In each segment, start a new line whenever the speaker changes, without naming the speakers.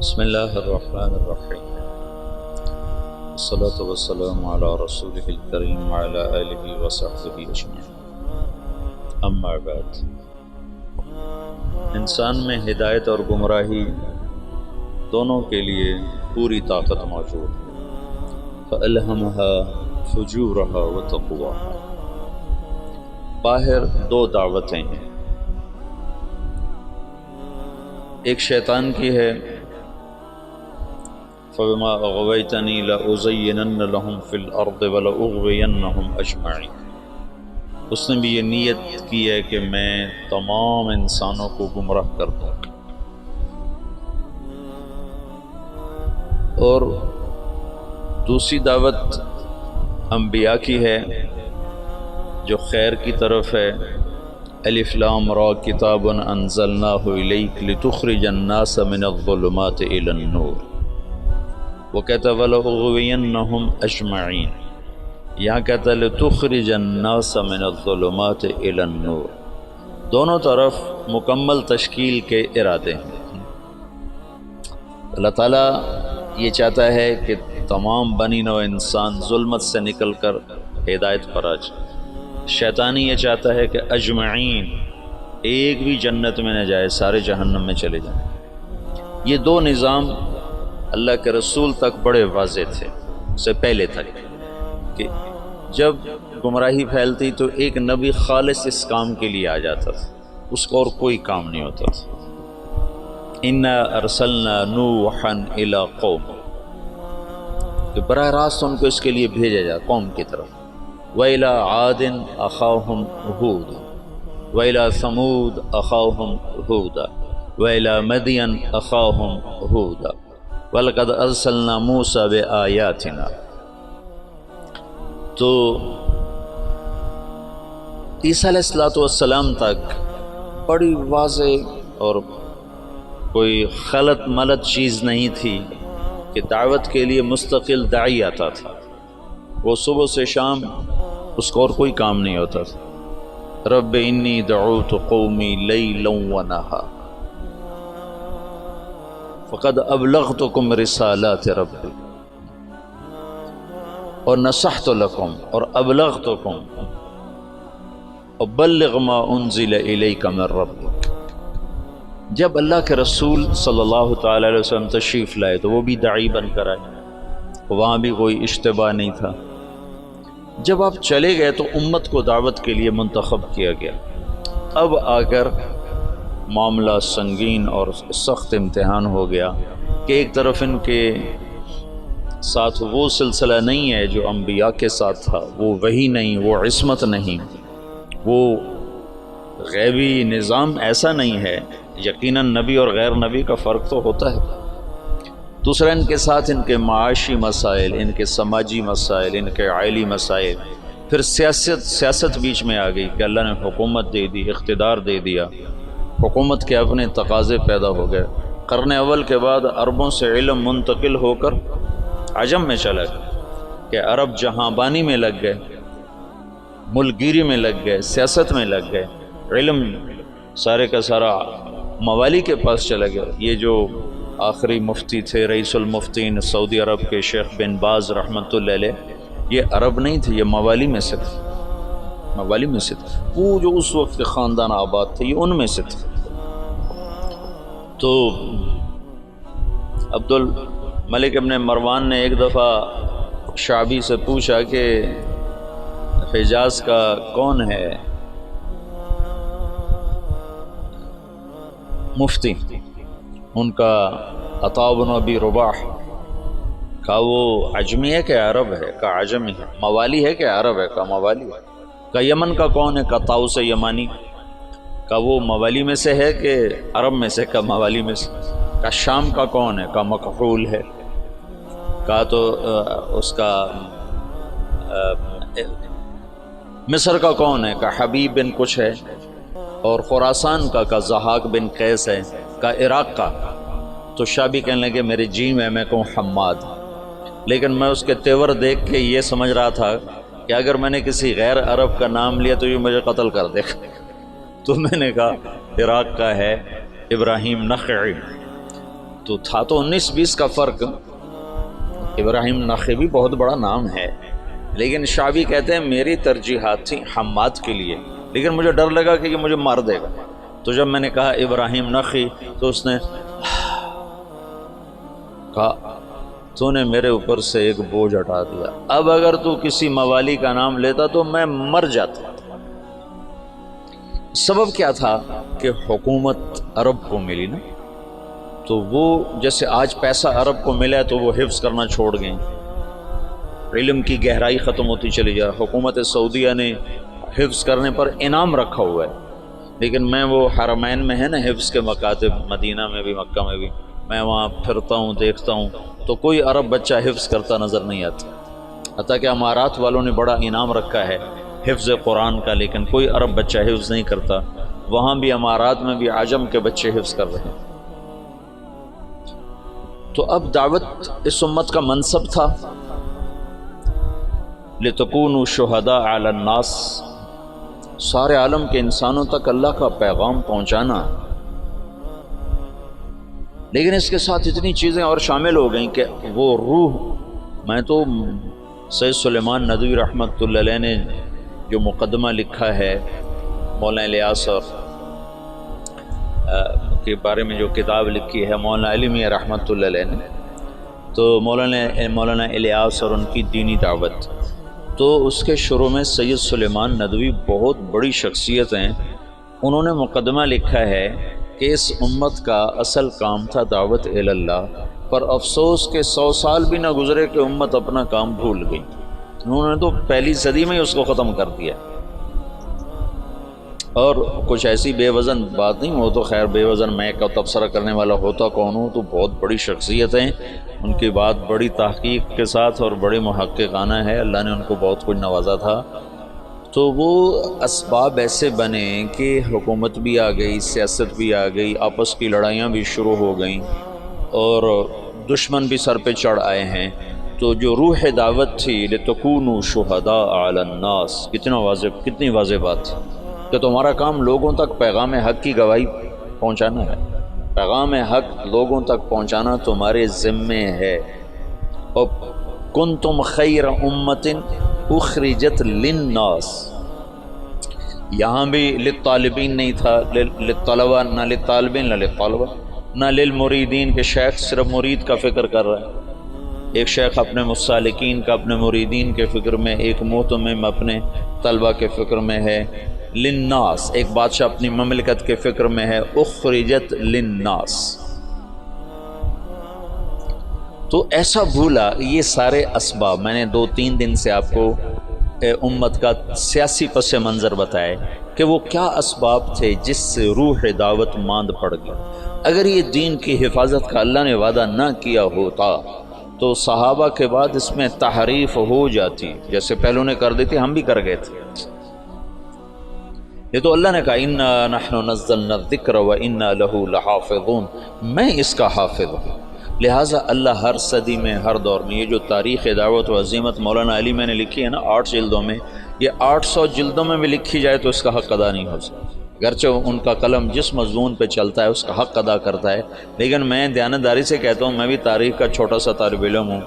بسم الله الرحمن الرحيم والصلاة والسلام على رسوله الكريم وعلى آله وصحبه أجمعين اما بعد۔ انسان میں ہدایت اور گمراہی دونوں کے لیے پوری طاقت موجود ہے۔ فَأَلْهَمَهَا فُجُورَهَا وَتَقْوَاهَا۔ باہر دو دعوتیں ہیں، ایک شیطان کی ہے فَبِمَا أَغْوَيْتَنِي لَأُزَيِّنَنَّ لَهُمْ فِي الْأَرْضِ وَلَأُغْوِيَنَّهُمْ أَجْمَعِينَ۔ اس نے بھی یہ نیت کی ہے کہ میں تمام انسانوں کو گمراہ کر دوں۔ اور دوسری دعوت انبیاء کی ہے جو خیر کی طرف ہے۔ الف لام را کتاب انزلناہ الیک لتخرج الناس من الظلمات الی النور۔ وہ کہتا ہے وَلَأُغْوِيَنَّهُمْ أَجْمَعِينَ، یہاں کہتا ہے لِتُخْرِجَ النَّاسَ مِنَ الظُّلُمَاتِ إِلَى النُّورِ۔ دونوں طرف مکمل تشکیل کے ارادے ہیں۔ اللہ تعالیٰ یہ چاہتا ہے کہ تمام بنی نوع انسان ظلمت سے نکل کر ہدایت پر آ جائے۔ شیطانی یہ چاہتا ہے کہ اجمعین، ایک بھی جنت میں نہ جائے، سارے جہنم میں چلے جائیں۔ یہ دو نظام اللہ کے رسول تک بڑے واضح تھے، اس سے پہلے تک، کہ جب گمراہی پھیلتی تو ایک نبی خالص اس کام کے لیے آ جاتا تھا، اس کو اور کوئی کام نہیں ہوتا تھا۔ اِنَّا أَرْسَلْنَا نُوحًا إِلَىٰ قَوْمٍ، کہ براہ راست ان کو اس کے لیے بھیجا جائے قوم کی طرف۔ وَإِلَىٰ عَادٍ أَخَاهُمْ هُودًا وَإِلَىٰ ثَمُودَ أَخَاهُمْ هُودًا وَإِلَىٰ مَدْيَنَ أَخَاهُمْ هُودًا وَلَقَدْ أَرْسَلْنَا مُوسَىٰ بِآيَاتِنَا۔ تو عیسیٰ علیہ السلام تک بڑی واضح اور کوئی خلط ملط چیز نہیں تھی کہ دعوت کے لیے مستقل داعی آتا تھا، وہ صبح سے شام اس کو اور کوئی کام نہیں ہوتا تھا۔ رب انی دعوت قومی لیلا ونہارا فقد ابلغتکم رسالات ربی اور نصحت لکم اور ابلغتکم وبلغ ما انزل الیک من ربک۔ جب اللہ کے رسول صلی اللہ تعالی علیہ وسلم تشریف لائے تو وہ بھی داعی بن کر آئے، وہاں بھی کوئی اشتباہ نہیں تھا۔ جب آپ چلے گئے تو امت کو دعوت کے لیے منتخب کیا گیا۔ اب آ کر معاملہ سنگین اور سخت امتحان ہو گیا کہ ایک طرف ان کے ساتھ وہ سلسلہ نہیں ہے جو انبیاء کے ساتھ تھا، وہ وحی نہیں، وہ عصمت نہیں، وہ غیبی نظام ایسا نہیں ہے۔ یقیناً نبی اور غیر نبی کا فرق تو ہوتا ہے۔ دوسرا، ان کے ساتھ ان کے معاشی مسائل، ان کے سماجی مسائل، ان کے عائلی مسائل، پھر سیاست بیچ میں آ گئی کہ اللہ نے حکومت دے دی، اقتدار دے دیا، حکومت کے اپنے تقاضے پیدا ہو گئے۔ قرن اول کے بعد عربوں سے علم منتقل ہو کر عجم میں چلا گیا کہ عرب جہاں بانی میں لگ گئے، ملک گیری میں لگ گئے، سیاست میں لگ گئے، علم سارے کا سارا موالی کے پاس چلا گیا۔ یہ جو آخری مفتی تھے، رئیس المفتین سعودی عرب کے شیخ بن باز رحمۃ اللہ علیہ، یہ عرب نہیں تھے، یہ موالی میں سے تھے، موالی میں سے تھے۔ وہ جو اس وقت کے خاندان آباد تھے یہ ان میں سے تھے۔ تو عبد الملک ابن مروان نے ایک دفعہ شعبی سے پوچھا کہ حجاز کا کون ہے مفتی؟ ان کا عطاء بن ابی رباح۔ کہا وہ عجمی ہے کہ عرب ہے؟ کہا عجمی ہے۔ موالی ہے کہ عرب ہے؟ کہا موالی ہے۔ کہا یمن کا کون ہے؟ کہا طاؤس یمانی۔ کہا وہ موالی میں سے ہے کہ عرب میں سے؟ کہا موالی میں سے۔ کہا شام کا کون ہے؟ کہا مکحول ہے۔ کہا تو اس کا مصر کا کون ہے؟ کہا حبیب بن کچھ ہے۔ اور خراسان کا کہا ضحاک بن قیس ہے۔ کہا عراق کا؟ تو شابی کہنے لگے میرے جی میں کہوں حماد، لیکن میں اس کے تیور دیکھ کے یہ سمجھ رہا تھا کہ اگر میں نے کسی غیر عرب کا نام لیا تو یہ مجھے قتل کر دے گا، تو میں نے کہا عراق کا ہے ابراہیم نخعی۔ تو تھا تو 19-20 کا فرق. ابراہیم نخعی بھی بہت بڑا نام ہے، لیکن شعبی کہتے ہیں میری ترجیحات تھیں حماد کے لیے، لیکن مجھے ڈر لگا کہ یہ مجھے مار دے گا. تو جب میں نے کہا ابراہیم نخعی تو اس نے کہا تو نے میرے اوپر سے ایک بوجھ ہٹا دیا. اب اگر تو کسی موالی کا نام لیتا تو میں مر جاتا. سبب کیا تھا کہ حکومت عرب کو ملی نا، تو وہ جیسے آج پیسہ عرب کو ملا تو وہ حفظ کرنا چھوڑ گئے، علم کی گہرائی ختم ہوتی چلی جا. حکومت سعودیہ نے حفظ کرنے پر انعام رکھا ہوا ہے، لیکن میں وہ حرمین میں ہے نا حفظ کے مکاتب، مدینہ میں بھی مکہ میں بھی، میں وہاں پھرتا ہوں دیکھتا ہوں تو کوئی عرب بچہ حفظ کرتا نظر نہیں آتا. حتیٰ کہ امارات والوں نے بڑا انعام رکھا ہے حفظ قرآن کا، لیکن کوئی عرب بچہ حفظ نہیں کرتا. وہاں بھی امارات میں بھی عجم کے بچے حفظ کر رہے ہیں. تو اب دعوت اس امت کا منصب تھا لِتَكُونُوا شُهَدَاءَ عَلَى النَّاسِ، سارے عالم کے انسانوں تک اللہ کا پیغام پہنچانا. لیکن اس کے ساتھ اتنی چیزیں اور شامل ہو گئیں کہ وہ روح، میں تو سید سلیمان ندوی رحمۃ اللہ علیہ نے جو مقدمہ لکھا ہے مولانا الیاس اور کے بارے میں جو کتاب لکھی ہے مولانا علی میاں رحمۃ اللہ علیہ نے، تو مولانا الیاس اور ان کی دینی دعوت، تو اس کے شروع میں سید سلیمان ندوی بہت بڑی شخصیت ہیں، انہوں نے مقدمہ لکھا ہے کہ اس امت کا اصل کام تھا دعوت الی اللہ، پر افسوس کہ 100 سال بھی نہ گزرے کہ امت اپنا کام بھول گئی. انہوں نے تو پہلی صدی میں ہی اس کو ختم کر دیا. اور کچھ ایسی بے وزن بات نہیں، وہ تو خیر بے وزن میں کا تبصرہ کرنے والا ہوتا کون ہوں، تو بہت بڑی شخصیت ہیں، ان کی بات بڑی تحقیق کے ساتھ اور بڑی محققانہ ہے، اللہ نے ان کو بہت کچھ نوازا تھا. تو وہ اسباب ایسے بنے کہ حکومت بھی آ گئی، سیاست بھی آ گئی، آپس کی لڑائیاں بھی شروع ہو گئیں اور دشمن بھی سر پہ چڑھ آئے ہیں. تو جو روح دعوت تھی لِتَكُونُوا شُهَدَاءَ عَلَى النَّاسِ، کتنی واضح بات تھی کہ تمہارا کام لوگوں تک پیغام حق کی گواہی پہنچانا ہے، پیغام حق لوگوں تک پہنچانا تمہارے ذمے ہے. اور کنتم خیر امت اخرجت للناس، یہاں بھی للطالبین نہیں تھا، للطلبہ، نہ للطالبین نہ للطلبہ نہ للمریدین کہ شیخ صرف مرید کا فکر کر رہا ہے. ایک شیخ اپنے مسالکین کا، اپنے مریدین کے فکر میں، ایک مہتمم اپنے طلبہ کے فکر میں ہے. للناس، ایک بادشاہ اپنی مملکت کے فکر میں ہے. اخرجت للناس، تو ایسا بھولا. یہ سارے اسباب میں نے 2-3 دن سے آپ کو امت کا سیاسی پس منظر بتائے کہ وہ کیا اسباب تھے جس سے روح دعوت ماند پڑ گئی. اگر یہ دین کی حفاظت کا اللہ نے وعدہ نہ کیا ہوتا تو صحابہ کے بعد اس میں تحریف ہو جاتی، جیسے پہلو نے کر دی تھی، ہم بھی کر گئے تھے. یہ تو اللہ نے کہا اِنَّا نَحْنُ نَزَّلْنَا الذِّكْرَ وَإِنَّا لَهُ لَحَافِظُونَ، میں اس کا حافظ ہوں. لہٰذا اللہ ہر صدی میں، ہر دور میں، یہ جو تاریخ دعوت و عظیمت مولانا علی میں نے لکھی ہے نا 8 جلدوں میں، یہ 800 جلدوں میں بھی لکھی جائے تو اس کا حق ادا نہیں ہو سکتا. گرچہ ان کا قلم جس مضمون پہ چلتا ہے اس کا حق ادا کرتا ہے، لیکن میں دیانتداری سے کہتا ہوں، میں بھی تاریخ کا چھوٹا سا طالب علم ہوں،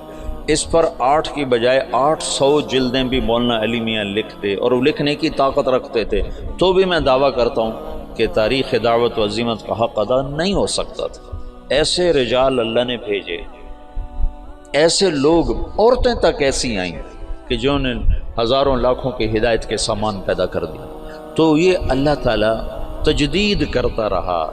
اس پر 8 کی بجائے 800 جلدیں بھی مولانا علی میاں لکھتے اور وہ لکھنے کی طاقت رکھتے تھے، تو بھی میں دعویٰ کرتا ہوں کہ تاریخ دعوت و عظیمت کا حق ادا نہیں ہو سکتا تھا. ایسے رجال اللہ نے بھیجے، ایسے لوگ، عورتیں تک ایسی آئیں کہ جنہوں نے ہزاروں لاکھوں کی ہدایت کے سامان پیدا کر دیا. تو یہ اللہ تعالیٰ تجدید کرتا رہا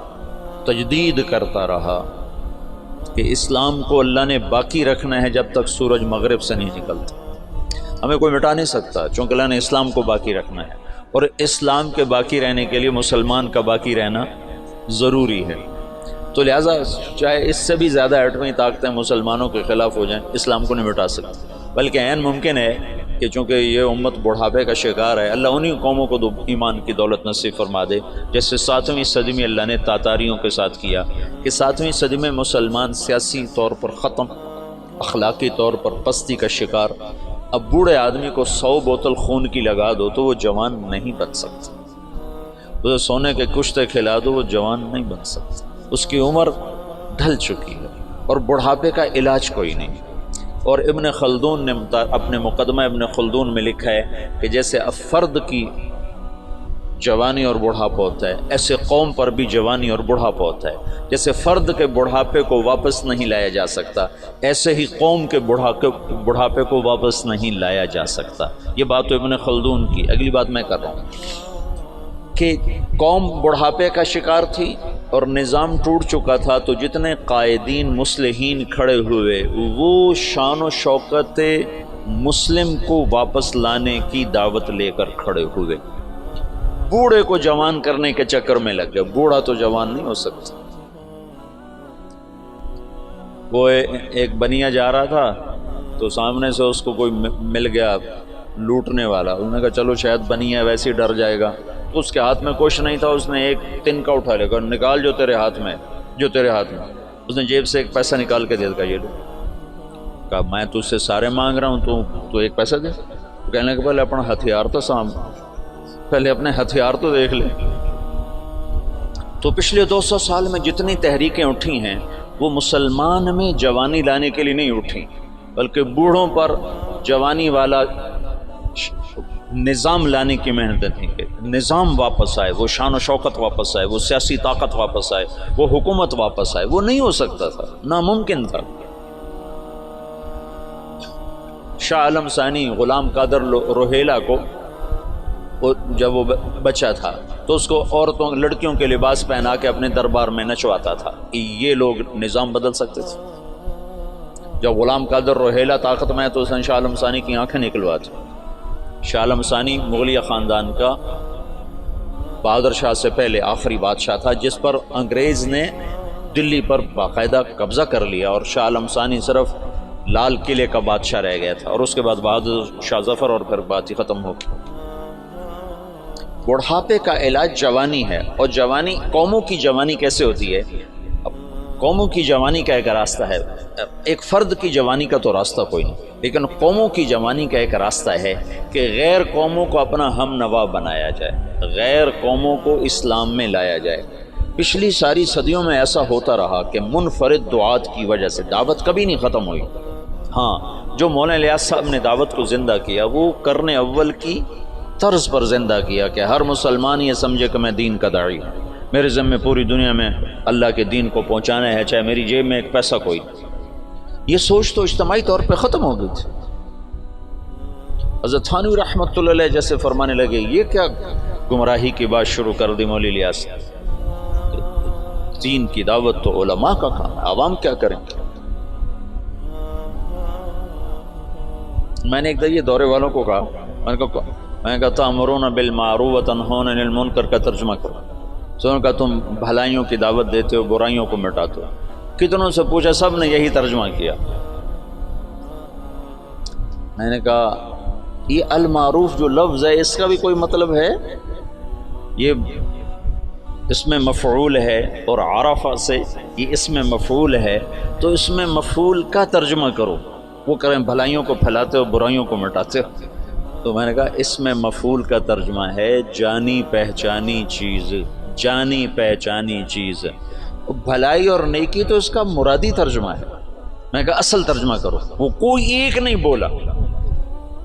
کہ اسلام کو اللہ نے باقی رکھنا ہے جب تک سورج مغرب سے نہیں نکلتا. ہمیں کوئی مٹا نہیں سکتا، چونکہ اللہ نے اسلام کو باقی رکھنا ہے، اور اسلام کے باقی رہنے کے لیے مسلمان کا باقی رہنا ضروری ہے. تو لہٰذا چاہے اس سے بھی زیادہ ایٹمی طاقتیں مسلمانوں کے خلاف ہو جائیں، اسلام کو نہیں مٹا سکتے. بلکہ عین ممکن ہے کہ چونکہ یہ امت بڑھاپے کا شکار ہے، اللہ انہی قوموں کو ایمان کی دولت نصیب فرما دے، جیسے 7ویں صدی میں اللہ نے تاتاریوں کے ساتھ کیا کہ 7ویں صدی میں مسلمان سیاسی طور پر ختم، اخلاقی طور پر پستی کا شکار. اب بوڑھے آدمی کو 100 بوتل خون کی لگا دو تو وہ جوان نہیں بن سکتا، اسے سونے کے کشتے کھلا دو وہ جوان نہیں بن سکتا، اس کی عمر ڈھل چکی ہے. اور بڑھاپے کا علاج کوئی نہیں۔ اور ابن خلدون نے اپنے مقدمہ ابن خلدون میں لکھا ہے کہ جیسے فرد کی جوانی اور بڑھاپا ہوتا ہے، ایسے قوم پر بھی جوانی اور بڑھاپا ہوتا ہے۔ جیسے فرد کے بڑھاپے کو واپس نہیں لایا جا سکتا، ایسے ہی قوم کے بڑھاپے کو واپس نہیں لایا جا سکتا۔ یہ بات تو ابن خلدون کی۔ اگلی بات میں کر رہا ہوں کہ قوم بڑھاپے کا شکار تھی اور نظام ٹوٹ چکا تھا، تو جتنے قائدین مصلحین کھڑے ہوئے وہ شان و شوکت مسلم کو واپس لانے کی دعوت لے کر کھڑے ہوئے۔ بوڑھے کو جوان کرنے کے چکر میں لگ گئے، بوڑھا تو جوان نہیں ہو سکتا۔ وہ ایک بنیا جا رہا تھا تو سامنے سے اس کو کوئی مل گیا لوٹنے والا، انہوں نے کہا چلو شاید بنیا ویسے ہی ڈر جائے گا، تو اس کے ہاتھ میں کچھ نہیں تھا، اس نے ایک تنکا اٹھا لے کر نکال جو تیرے ہاتھ میں، اس نے جیب سے ایک پیسہ نکال کے دے دیا، یہ لو۔ کہا میں تجھ سے سارے مانگ رہا ہوں، تو ایک پیسہ دے۔ کہنے کہ پہلے اپنا ہتھیار تو سامنے، پہلے اپنے ہتھیار تو دیکھ لے۔ تو پچھلے 200 سال میں جتنی تحریکیں اٹھی ہیں وہ مسلمان میں جوانی لانے کے لیے نہیں اٹھی، بلکہ بوڑھوں پر جوانی والا نظام لانے کی محنت تھی کہ نظام واپس آئے، وہ شان و شوکت واپس آئے، وہ سیاسی طاقت واپس آئے، وہ حکومت واپس آئے۔ وہ نہیں ہو سکتا تھا، ناممکن تھا۔ شاہ عالم ثانی غلام قادر روہیلا کو جب وہ بچہ تھا تو اس کو عورتوں لڑکیوں کے لباس پہنا کے اپنے دربار میں نچواتا تھا۔ یہ لوگ نظام بدل سکتے تھے؟ جب غلام قادر روہیلا طاقت میں ہے تو اس نے شاہ عالم ثانی کی آنکھیں نکلوا دی۔ شاہ عالم ثانی مغلیہ خاندان کا بہادر شاہ سے پہلے آخری بادشاہ تھا جس پر انگریز نے دلی پر باقاعدہ قبضہ کر لیا، اور شاہ عالم ثانی صرف لال قلعے کا بادشاہ رہ گیا تھا، اور اس کے بعد بہادر شاہ ظفر، اور پھر بات ہی ختم ہو گئی۔ بڑھاپے کا علاج جوانی ہے، اور جوانی، قوموں کی جوانی کیسے ہوتی ہے؟ قوموں کی جوانی کا ایک راستہ ہے، ایک فرد کی جوانی کا تو راستہ کوئی نہیں، لیکن قوموں کی جوانی کا ایک راستہ ہے کہ غیر قوموں کو اپنا ہم نوا بنایا جائے، غیر قوموں کو اسلام میں لایا جائے۔ پچھلی ساری صدیوں میں ایسا ہوتا رہا کہ منفرد دعات کی وجہ سے دعوت کبھی نہیں ختم ہوئی۔ ہاں، جو مولانا الیاس صاحب نے دعوت کو زندہ کیا وہ قرن اول کی طرز پر زندہ کیا کہ ہر مسلمان یہ سمجھے کہ میں دین کا داعی ہوں، میرے ذمہ پوری دنیا میں اللہ کے دین کو پہنچانا ہے، چاہے میری جیب میں ایک پیسہ کوئی۔ یہ سوچ تو اجتماعی طور پہ ختم ہو گئی تھی۔ حضرت تھانوی رحمۃ اللہ علیہ جیسے فرمانے لگے یہ کیا گمراہی کی بات شروع کر دی مولی الیاس، دین کی دعوت تو علماء کا کام ہے، عوام کیا کریں؟ میں نے ایک دفعہ یہ دورے والوں کو کہا، میں نے کہا تأمرون بالمعروف وتنہون عن المنکر کا ترجمہ کرو۔ تو نے کہا تم بھلائیوں کی دعوت دیتے ہو، برائیوں کو مٹاتے ہو۔ کتنوں سے پوچھا، سب نے یہی ترجمہ کیا۔ میں نے کہا یہ المعروف جو لفظ ہے اس کا بھی کوئی مطلب ہے؟ یہ اس میں مفعول ہے، اور عرفہ سے یہ اس میں مفعول ہے، تو اس میں مفعول کا ترجمہ کرو۔ وہ کریں بھلائیوں کو پھیلاتے ہو، برائیوں کو مٹاتے ہو۔ تو میں نے کہا اس میں مفعول کا ترجمہ ہے جانی پہچانی چیز، جانی پہچانی چیز۔ بھلائی اور نیکی تو اس کا مرادی ترجمہ ہے۔ میں نے کہا اصل ترجمہ کرو۔ وہ کوئی ایک نہیں بولا،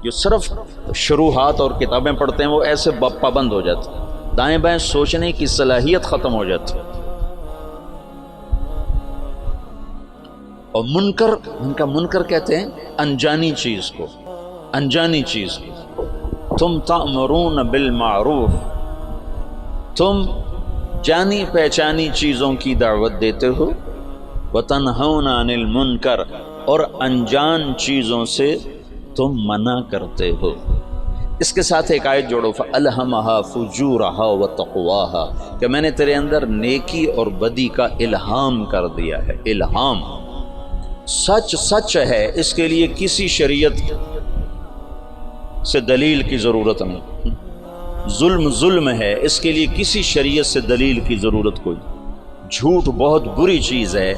جو صرف شروحات اور کتابیں پڑھتے ہیں وہ ایسے پابند ہو جاتے، دائیں بائیں سوچنے کی صلاحیت ختم ہو جاتی۔ اور منکر، ان کا منکر کہتے ہیں انجانی چیز کو، انجانی چیز کو۔ تم تأمرون بالمعروف، تم جانی پہچانی چیزوں کی دعوت دیتے ہو، وتنہون عن المنکر، اور انجان چیزوں سے تم منع کرتے ہو۔ اس کے ساتھ ایک آیت جوڑو، فَأَلْهَمَهَا فُجُورَهَا وَتَقْوَاهَا، کہ میں نے تیرے اندر نیکی اور بدی کا الہام کر دیا ہے۔ الہام، سچ سچ ہے، اس کے لیے کسی شریعت سے دلیل کی ضرورت نہیں۔ ظلم ظلم ہے، اس کے لیے کسی شریعت سے دلیل کی ضرورت کوئی۔ جھوٹ بہت بری چیز ہے،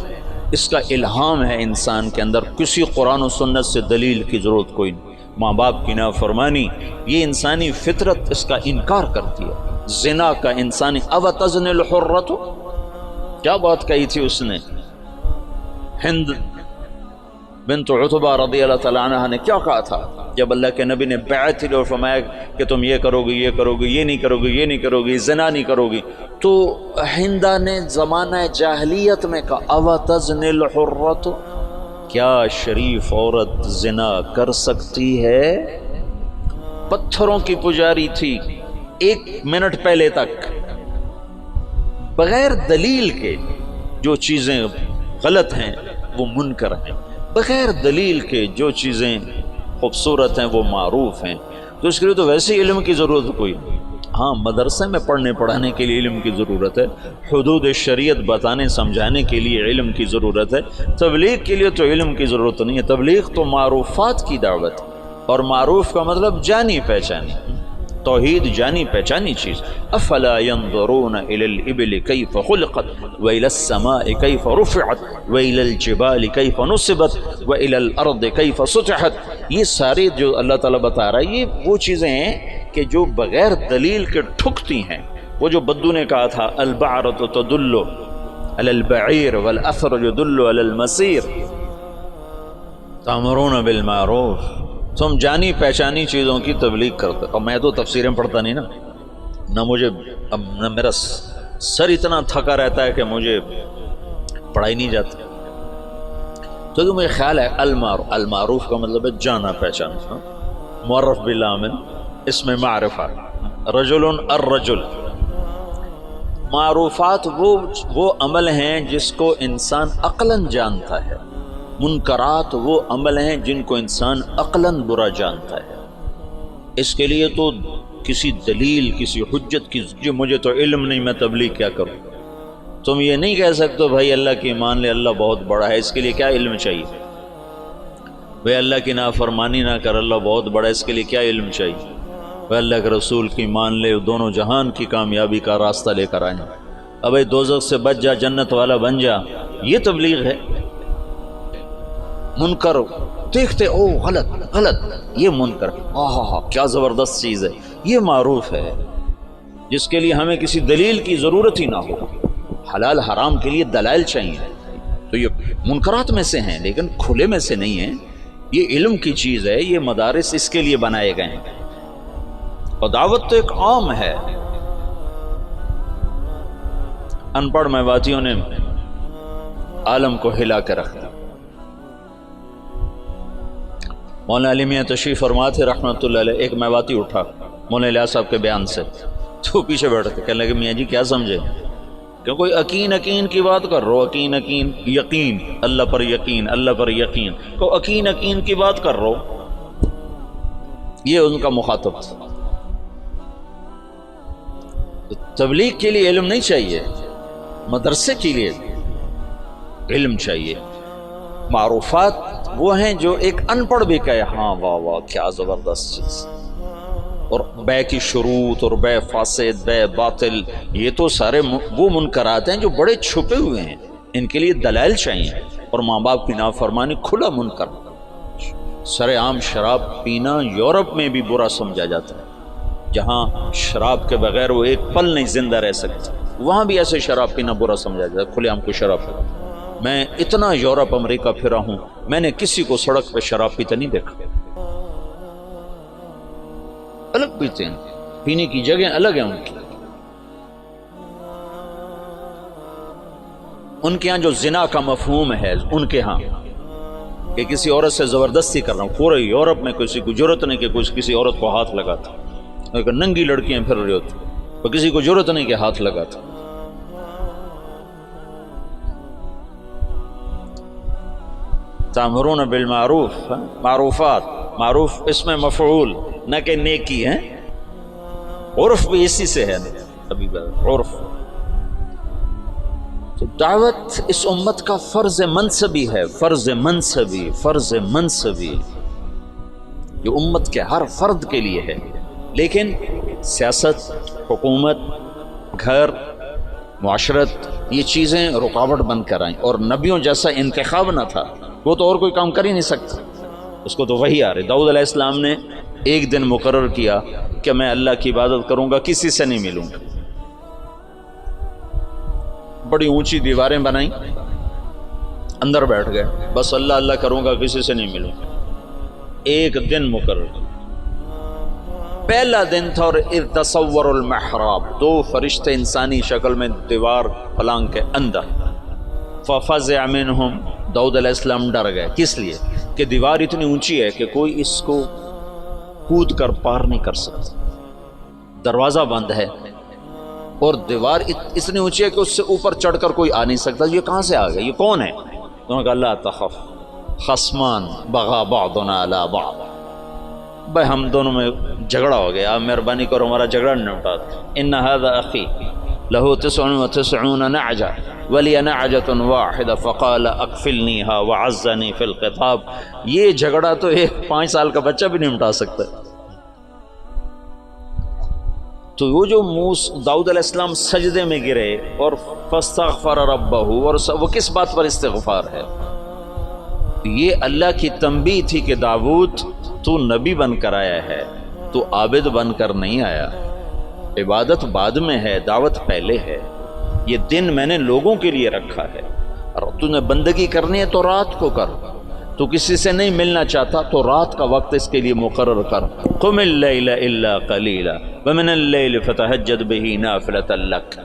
اس کا الہام ہے انسان کے اندر، کسی قرآن و سنت سے دلیل کی ضرورت کوئی نہیں۔ ماں باپ کی نافرمانی، یہ انسانی فطرت اس کا انکار کرتی ہے۔ زنا کا انسانی، اوتزن الحرۃ، کیا بات کہی تھی اس نے؟ ہند بنت عتبہ رضی اللہ تعالیٰ عنہ نے کیا کہا تھا جب اللہ کے نبی نے بیعت لی اور فرمایا کہ تم یہ کرو گے، یہ کرو گے، یہ نہیں کرو گے، یہ نہیں کرو گے، زنا نہیں کرو گی، تو ہندہ نے زمانہ جاہلیت میں کہا اوتزنی الحرۃ، کیا شریف عورت زنا کر سکتی ہے؟ پتھروں کی پجاری تھی 1 منٹ پہلے تک، بغیر دلیل کے جو چیزیں غلط ہیں وہ منکر ہیں، بغیر دلیل کے جو چیزیں خوبصورت ہیں وہ معروف ہیں، تو اس کے لیے تو ویسے ہی علم کی ضرورت کوئی نہیں۔ ہاں مدرسے میں پڑھنے پڑھانے کے لیے علم کی ضرورت ہے، حدود شریعت بتانے سمجھانے کے لیے علم کی ضرورت ہے، تبلیغ کے لیے تو علم کی ضرورت نہیں ہے، تبلیغ تو معروفات کی دعوت ہے، اور معروف کا مطلب جانی پہچانی، توحید جانی پہچانی چیز۔ افلا ينظرون الى الابل كيف خلقت والى السماء كيف رفعت والى الجبال كيف نصبت والى الارض كيف سطحت، یہ سارے جو اللہ تعالیٰ بتا رہا ہے یہ وہ چیزیں ہیں کہ جو بغیر دلیل کے ٹھکتی ہیں۔ وہ جو بدو نے کہا تھا البعرۃ تدل علی البعیر والاثر يدل علی المسیر تأمرون بالمعروف، تم جانی پہچانی چیزوں کی تبلیغ کرتے۔ اور میں تو تفسیریں پڑھتا نہیں نا، نہ مجھے اب نہ میرا سر اتنا تھکا رہتا ہے کہ مجھے پڑھائی نہیں جاتی، تو مجھے خیال ہے المعروف کا مطلب ہے جانا پہچانا، معرف بالعامل اس میں معرفہ، رجل الرجل، معروفات وہ عمل ہیں جس کو انسان عقلاً جانتا ہے، منکرات وہ عمل ہیں جن کو انسان عقلاً برا جانتا ہے۔ اس کے لیے تو کسی دلیل کسی حجت کی جو مجھے تو علم نہیں میں تبلیغ کیا کروں، تم یہ نہیں کہہ سکتے بھائی اللہ کی مان لے اللہ بہت بڑا ہے، اس کے لیے کیا علم چاہیے؟ بھائی اللہ کی نافرمانی نہ کر اللہ بہت بڑا ہے، اس کے لیے کیا علم چاہیے؟ بھائی اللہ کے رسول کی مان لے دونوں جہان کی کامیابی کا راستہ لے کر آئیں، اب بھائی دوزخ سے بچ جا جنت والا بن جا، یہ تبلیغ ہے؟ منکر دیکھتے او غلط یہ منکر، ہاں کیا زبردست چیز ہے، یہ معروف ہے جس کے لیے ہمیں کسی دلیل کی ضرورت ہی نہ ہو۔ حلال حرام کے لیے دلائل چاہیے، تو یہ منکرات میں سے ہیں لیکن کھلے میں سے نہیں ہیں، یہ علم کی چیز ہے، یہ مدارس اس کے لیے بنائے گئے ہیں، اور دعوت تو ایک عام ہے۔ ان پڑھ میواتیوں نے عالم کو ہلا کے رکھ دیا۔ مولانا علی میاں تشریف فرما تھے رحمۃ اللہ علیہ، ایک میواتی اٹھا مولانا الیاس صاحب کے بیان سے، تو پیچھے بیٹھ کے کہنے لگے میاں جی کیا سمجھے، کہ کوئی یقین کی بات کر رہو، یقین اللہ پر یقین، اللہ پر یقین کو یقین کی بات کر رہو، یہ ان کا مخاطب تھا۔ تبلیغ کے لیے علم نہیں چاہیے، مدرسے کے لیے علم چاہیے۔ معروفات وہ ہیں جو ایک ان پڑھ بھی کہے ہاں واہ کیا زبردست چیز، اور بے کی شروط اور بے فاسد بے باطل، یہ تو سارے وہ منکرات ہیں جو بڑے چھپے ہوئے ہیں، ان کے لیے دلائل چاہیے۔ اور ماں باپ کی نافرمانی کھلا منکر، سر عام شراب پینا یورپ میں بھی برا سمجھا جاتا ہے، جہاں شراب کے بغیر وہ ایک پل نہیں زندہ رہ سکتے، وہاں بھی ایسے شراب پینا برا سمجھا جاتا ہے، کھلے عام کو شراب پینا۔ میں اتنا یورپ امریکہ پھرا ہوں، میں نے کسی کو سڑک پہ شراب پیتے نہیں دیکھا، الگ پیتے ہیں، پینے کی جگہ الگ ہیں ان کی۔ ان کے ہاں جو زنا کا مفہوم ہے ان کے ہاں کہ کسی عورت سے زبردستی کر رہا ہوں، پورے یورپ میں کسی کو جرت نہیں کہ کسی عورت کو ہاتھ لگاتا، لیکن ننگی لڑکیاں پھر رہی ہوتی تو کسی کو جرت نہیں کہ ہاتھ لگاتا۔ تامرون بالمعروف، معروفات، معروف اس میں مفعول نہ کہ نیکی ہے، عرف بھی اسی سے ہے، ابھی عرف۔ تو دعوت اس امت کا فرض منصبی ہے، فرض منصبی جو امت کے ہر فرد کے لیے ہے، لیکن سیاست، حکومت، گھر، معاشرت یہ چیزیں رکاوٹ بن کر آئیں، اور نبیوں جیسا انتخاب نہ تھا، وہ تو اور کوئی کام کر ہی نہیں سکتا، اس کو تو وہی آ رہی۔ داؤد علیہ السلام نے ایک دن مقرر کیا کہ میں اللہ کی عبادت کروں گا، کسی سے نہیں ملوں گا، بڑی اونچی دیواریں بنائیں اندر بیٹھ گئے، بس اللہ اللہ کروں گا، کسی سے نہیں ملوں۔ ایک دن مقرر، پہلا دن تھا، اور اذ تصور المحراب، دو فرشتے انسانی شکل میں دیوار پلانگ کے اندر، ففزع منہم، داؤد علیہ السلام ڈر گئے۔ کس لیے؟ کہ دیوار اتنی اونچی ہے کہ کوئی اس کو کود کر پار نہیں کر سکتا، دروازہ بند ہے اور دیوار اتنی اونچی ہے کہ اس سے اوپر چڑھ کر کوئی آ نہیں سکتا۔ یہ کہاں سے آ گیا، یہ کون ہے؟ انہوں نے کہا لا تخف خصمان بغا بعضنا علی بعض، بھائی ہم دونوں میں جھگڑا ہو گیا، آپ مہربانی کرو ہمارا جھگڑا نہیں اٹھا۔ ان هذا اخی له 99 نعجہ ولی نعجۃ واحدہ فقال اکفلنیھا وعزنی فی الخطاب، یہ جھگڑا تو ایک 5 سال کا بچہ بھی نہیں مٹا سکتا۔ تو وہ جو داؤد علیہ السلام سجدے میں گرے اور فاستغفر ربہ، اور وہ کس بات پر استغفار ہے؟ یہ اللہ کی تنبیہ تھی کہ داؤد تو نبی بن کر آیا ہے، تو عابد بن کر نہیں آیا، عبادت بعد میں ہے، دعوت پہلے ہے۔ یہ دن میں نے لوگوں کے لیے رکھا ہے، اور تو نے بندگی کرنی ہے تو رات کو کر، تو کسی سے نہیں ملنا چاہتا تو رات کا وقت اس کے لیے مقرر کر۔ قم اللیل الا قلیلا ومن اللیل فتہجد بہ نافلۃ لک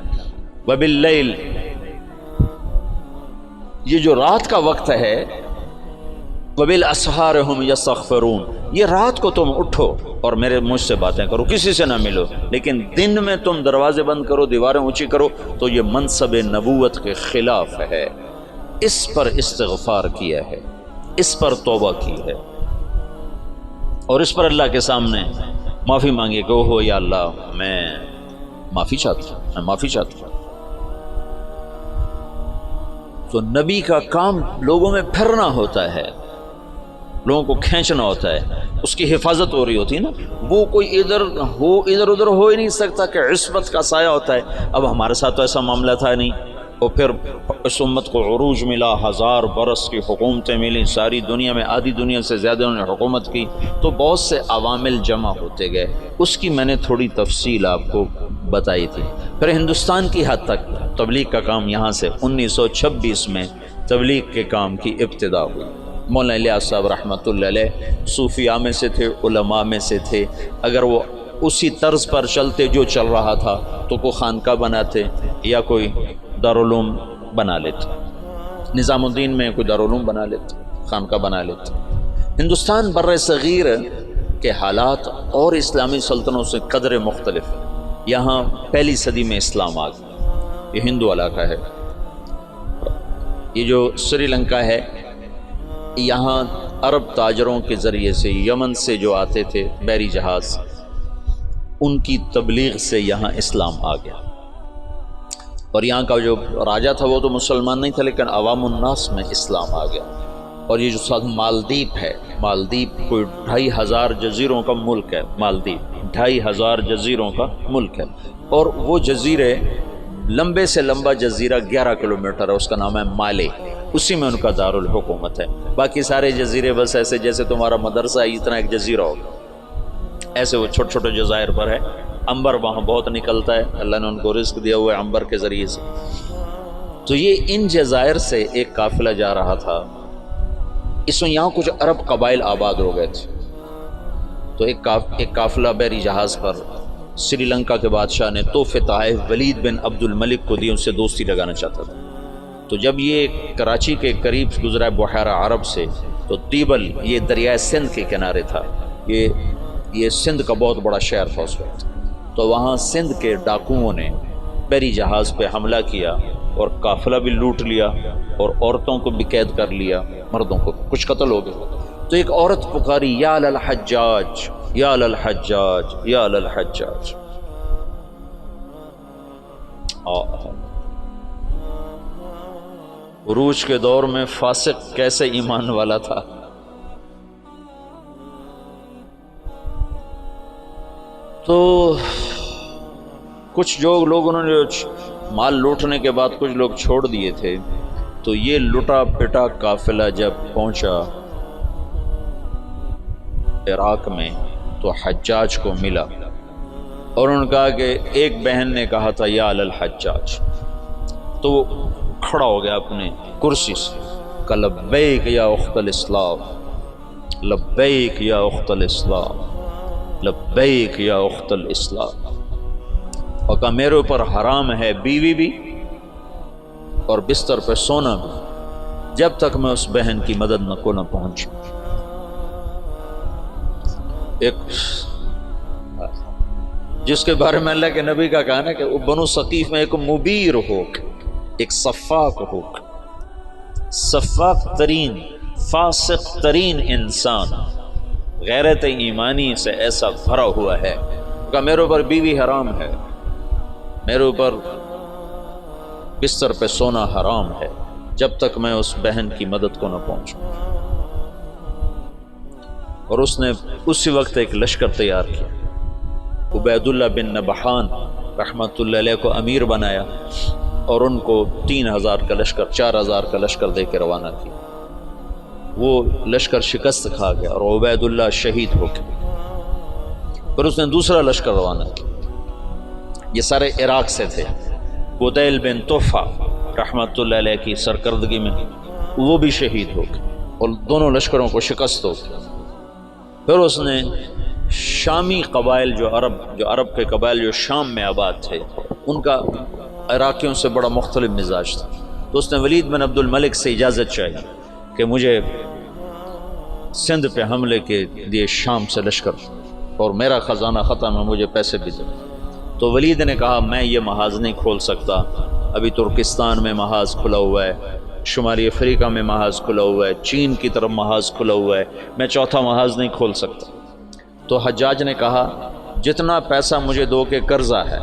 وباللیل، یہ جو رات کا وقت ہے، وبالاسحار ہم یستغفرون، یہ رات کو تم اٹھو اور میرے مجھ سے باتیں کرو، کسی سے نہ ملو، لیکن دن میں تم دروازے بند کرو، دیواریں اونچی کرو، تو یہ منصب نبوت کے خلاف ہے۔ اس پر استغفار کیا ہے، اس پر توبہ کی ہے، اور اس پر اللہ کے سامنے معافی مانگی کہ اوہ یا اللہ میں معافی چاہتا ہوں، میں معافی چاہتا ہوں۔ تو نبی کا کام لوگوں میں پھرنا ہوتا ہے، لوگوں کو کھینچنا ہوتا ہے، اس کی حفاظت ہو رہی ہوتی ہے نا، وہ کوئی ادھر ادھر ہو ہی نہیں سکتا کہ عصمت کا سایہ ہوتا ہے۔ اب ہمارے ساتھ تو ایسا معاملہ تھا نہیں، اور پھر اس امت کو عروج ملا، 1000 برس کی حکومتیں ملیں، ساری دنیا میں آدھی دنیا سے زیادہ انہوں نے حکومت کی، تو بہت سے عوامل جمع ہوتے گئے، اس کی میں نے تھوڑی تفصیل آپ کو بتائی تھی۔ پھر ہندوستان کی حد تک تبلیغ کا کام یہاں سے 1926 میں تبلیغ کے کام کی ابتدا ہوئی۔ مولانا الیاس صاحب رحمۃ اللہ علیہ صوفیاء میں سے تھے، علماء میں سے تھے، اگر وہ اسی طرز پر چلتے جو چل رہا تھا تو کوئی خانقاہ بناتے یا کوئی دارالعلوم بنا لیتے، نظام الدین میں کوئی دارالعلوم بنا لیتے، خانقاہ بنا لیتے۔ ہندوستان بر صغیر کے حالات اور اسلامی سلطنتوں سے قدر مختلف، یہاں پہلی صدی میں اسلام آ گیا، یہ ہندو علاقہ ہے۔ یہ جو سری لنکا ہے، یہاں عرب تاجروں کے ذریعے سے یمن سے جو آتے تھے بحری جہاز، ان کی تبلیغ سے یہاں اسلام آ گیا، اور یہاں کا جو راجہ تھا وہ تو مسلمان نہیں تھا، لیکن عوام الناس میں اسلام آ گیا۔ اور یہ جو ساتھ مالدیپ ہے، مالدیپ کوئی 2500 جزیروں کا ملک ہے، مالدیپ 2500 جزیروں کا ملک ہے، اور وہ جزیرے لمبے سے لمبا جزیرہ 11 کلومیٹر ہے، اس کا نام ہے مالے، اسی میں ان کا دارالحکومت ہے۔ باقی سارے جزیرے بس ایسے جیسے تمہارا مدرسہ ہے، اتنا ایک جزیرہ ہوگا، ایسے وہ چھوٹے چھوٹے جزائر پر ہے۔ عنبر وہاں بہت نکلتا ہے، اللہ نے ان کو رزق دیا ہوا ہے عنبر کے ذریعے سے۔ تو یہ ان جزائر سے ایک قافلہ جا رہا تھا، اس میں یہاں کچھ عرب قبائل آباد ہو گئے تھے، تو ایک قافلہ بحری جہاز پر سری لنکا کے بادشاہ نے تحفے تحائف ولید بن عبد الملک کو دی، ان سے دوستی لگانا چاہتا تھا۔ تو جب یہ کراچی کے قریب گزرا بحیرہ عرب سے، تو تیبل یہ دریائے سندھ کے کنارے تھا، یہ سندھ کا بہت بڑا شہر تھا اس وقت، تو وہاں سندھ کے ڈاکوؤں نے بحری جہاز پہ حملہ کیا اور قافلہ بھی لوٹ لیا، اور عورتوں کو بھی قید کر لیا، مردوں کو کچھ قتل ہو گئے۔ تو ایک عورت پکاری یا للحجاج یا للحجاج یا للحجاج۔ عروج کے دور میں فاسق کیسے ایمان والا تھا۔ تو کچھ جو لوگ انہوں نے مال لوٹنے کے بعد کچھ لوگ چھوڑ دیے تھے، تو یہ لٹا پٹا قافلہ جب پہنچا عراق میں تو حجاج کو ملا، اور انہوں نے کہا کہ ایک بہن نے کہا تھا یا للحجاج، تو وہ کھڑا ہو گیا اپنے کرسی سے، کا لبیک یا اخت الاسلام، لبیک یا اخت الاسلام، لبیک یا اخت الاسلام۔ اور کہا میرے اوپر حرام ہے بیوی بھی اور بستر پہ سونا بھی جب تک میں اس بہن کی مدد کو نہ پہنچوں۔ ایک جس کے بارے میں اللہ کے نبی کا کہا نا کہ وہ بنو ثقیف میں ایک مبیر ہو، ایک صفاق ہو، صفاق ترین فاسق ترین انسان غیرت ایمانی سے ایسا بھرا ہوا ہے کہ میرے اوپر بیوی حرام ہے، میرے اوپر بستر پہ سونا حرام ہے جب تک میں اس بہن کی مدد کو نہ پہنچوں۔ اور اس نے اسی وقت ایک لشکر تیار کیا، عبید اللہ بن نبحان رحمۃ اللہ علیہ کو امیر بنایا اور ان کو 3000 کا لشکر، 4000 کا لشکر دے کے روانہ کیا۔ وہ لشکر شکست کھا گیا اور عبید اللہ شہید ہو گئے۔ پھر اس نے دوسرا لشکر روانہ کیا، یہ سارے عراق سے تھے۔ بدیل بن طوفہ رحمۃ اللہ علیہ کی سرکردگی میں وہ بھی شہید ہو گئے اور دونوں لشکروں کو شکست ہو گئی۔ پھر اس نے شامی قبائل جو عرب کے قبائل جو شام میں آباد تھے، ان کا عراقیوں سے بڑا مختلف مزاج تھا، تو اس نے ولید بن عبد الملک سے اجازت چاہی کہ مجھے سندھ پہ حملے کے لیے شام سے لشکر اور میرا خزانہ ختم ہے، مجھے پیسے بھی دے۔ تو ولید نے کہا میں یہ محاذ نہیں کھول سکتا، ابھی ترکستان میں محاذ کھلا ہوا ہے، شمالی افریقہ میں محاذ کھلا ہوا ہے، چین کی طرف محاذ کھلا ہوا ہے، میں چوتھا محاذ نہیں کھول سکتا۔ تو حجاج نے کہا جتنا پیسہ مجھے دو کے قرضہ ہے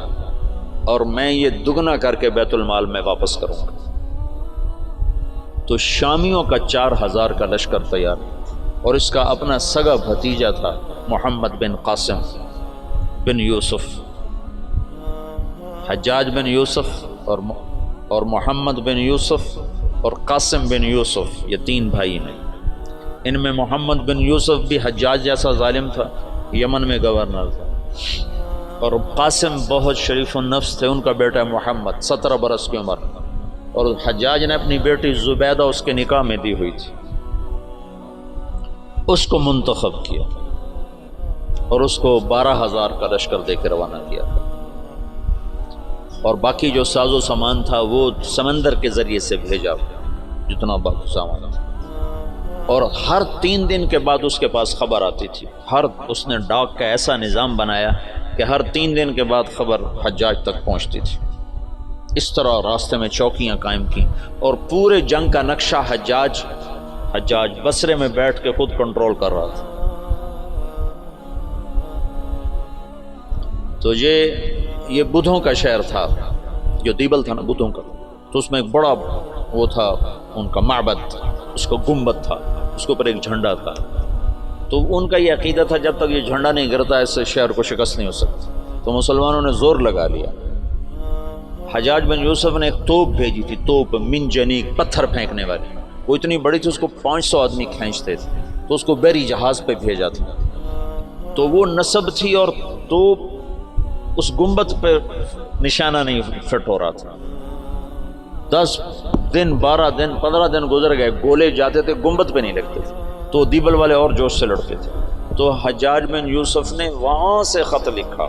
اور میں یہ دگنا کر کے بیت المال میں واپس کروں گا۔ تو شامیوں کا 4000 کا لشکر تیار، اور اس کا اپنا سگا بھتیجا تھا محمد بن قاسم بن یوسف۔ حجاج بن یوسف اور محمد بن یوسف اور قاسم بن یوسف، یہ 3 بھائی ہیں۔ ان میں محمد بن یوسف بھی حجاج جیسا ظالم تھا، یمن میں گورنر تھا، اور قاسم بہت شریف النفس تھے، ان کا بیٹا محمد 17 برس کی عمر، اور حجاج نے اپنی بیٹی زبیدہ اس کے نکاح میں دی ہوئی تھی، اس کو منتخب کیا اور اس کو 12000 کا لشکر دے کے روانہ کیا، اور باقی جو ساز و سامان تھا وہ سمندر کے ذریعے سے بھیجا، جتنا باقی سامان تھا۔ اور ہر 3 دن کے بعد اس کے پاس خبر آتی تھی، اس نے ڈاک کا ایسا نظام بنایا کہ ہر 3 دن کے بعد خبر حجاج تک پہنچتی تھی۔ اس طرح راستے میں چوکیاں قائم کی، اور پورے جنگ کا نقشہ حجاج بصرے میں بیٹھ کے خود کنٹرول کر رہا تھا۔ تو یہ بدھوں کا شہر تھا، جو دیبل تھا نا بدھوں کا، تو اس میں ایک بڑا وہ تھا ان کا معبد، اس کو گنبد تھا، اس کے اوپر ایک جھنڈا تھا۔ تو ان کا یہ عقیدہ تھا جب تک یہ جھنڈا نہیں گرتا اس سے شہر کو شکست نہیں ہو سکتی۔ تو مسلمانوں نے زور لگا لیا، حجاج بن یوسف نے ایک توپ بھیجی تھی، توپ منجنیق، پتھر پھینکنے والی، وہ اتنی بڑی تھی اس کو 500 آدمی کھینچتے تھے، تو اس کو بحری جہاز پہ بھیجا تھا۔ تو وہ نصب تھی اور توپ اس گنبد پہ نشانہ نہیں فٹ ہو رہا تھا۔ 10 دن 12 دن 15 دن گزر گئے، گولے جاتے تھے، گنبد پہ نہیں لگتے تھے، تو دیبل والے اور جوش سے لڑتے تھے۔ تو حجاج بن یوسف نے وہاں سے خط لکھا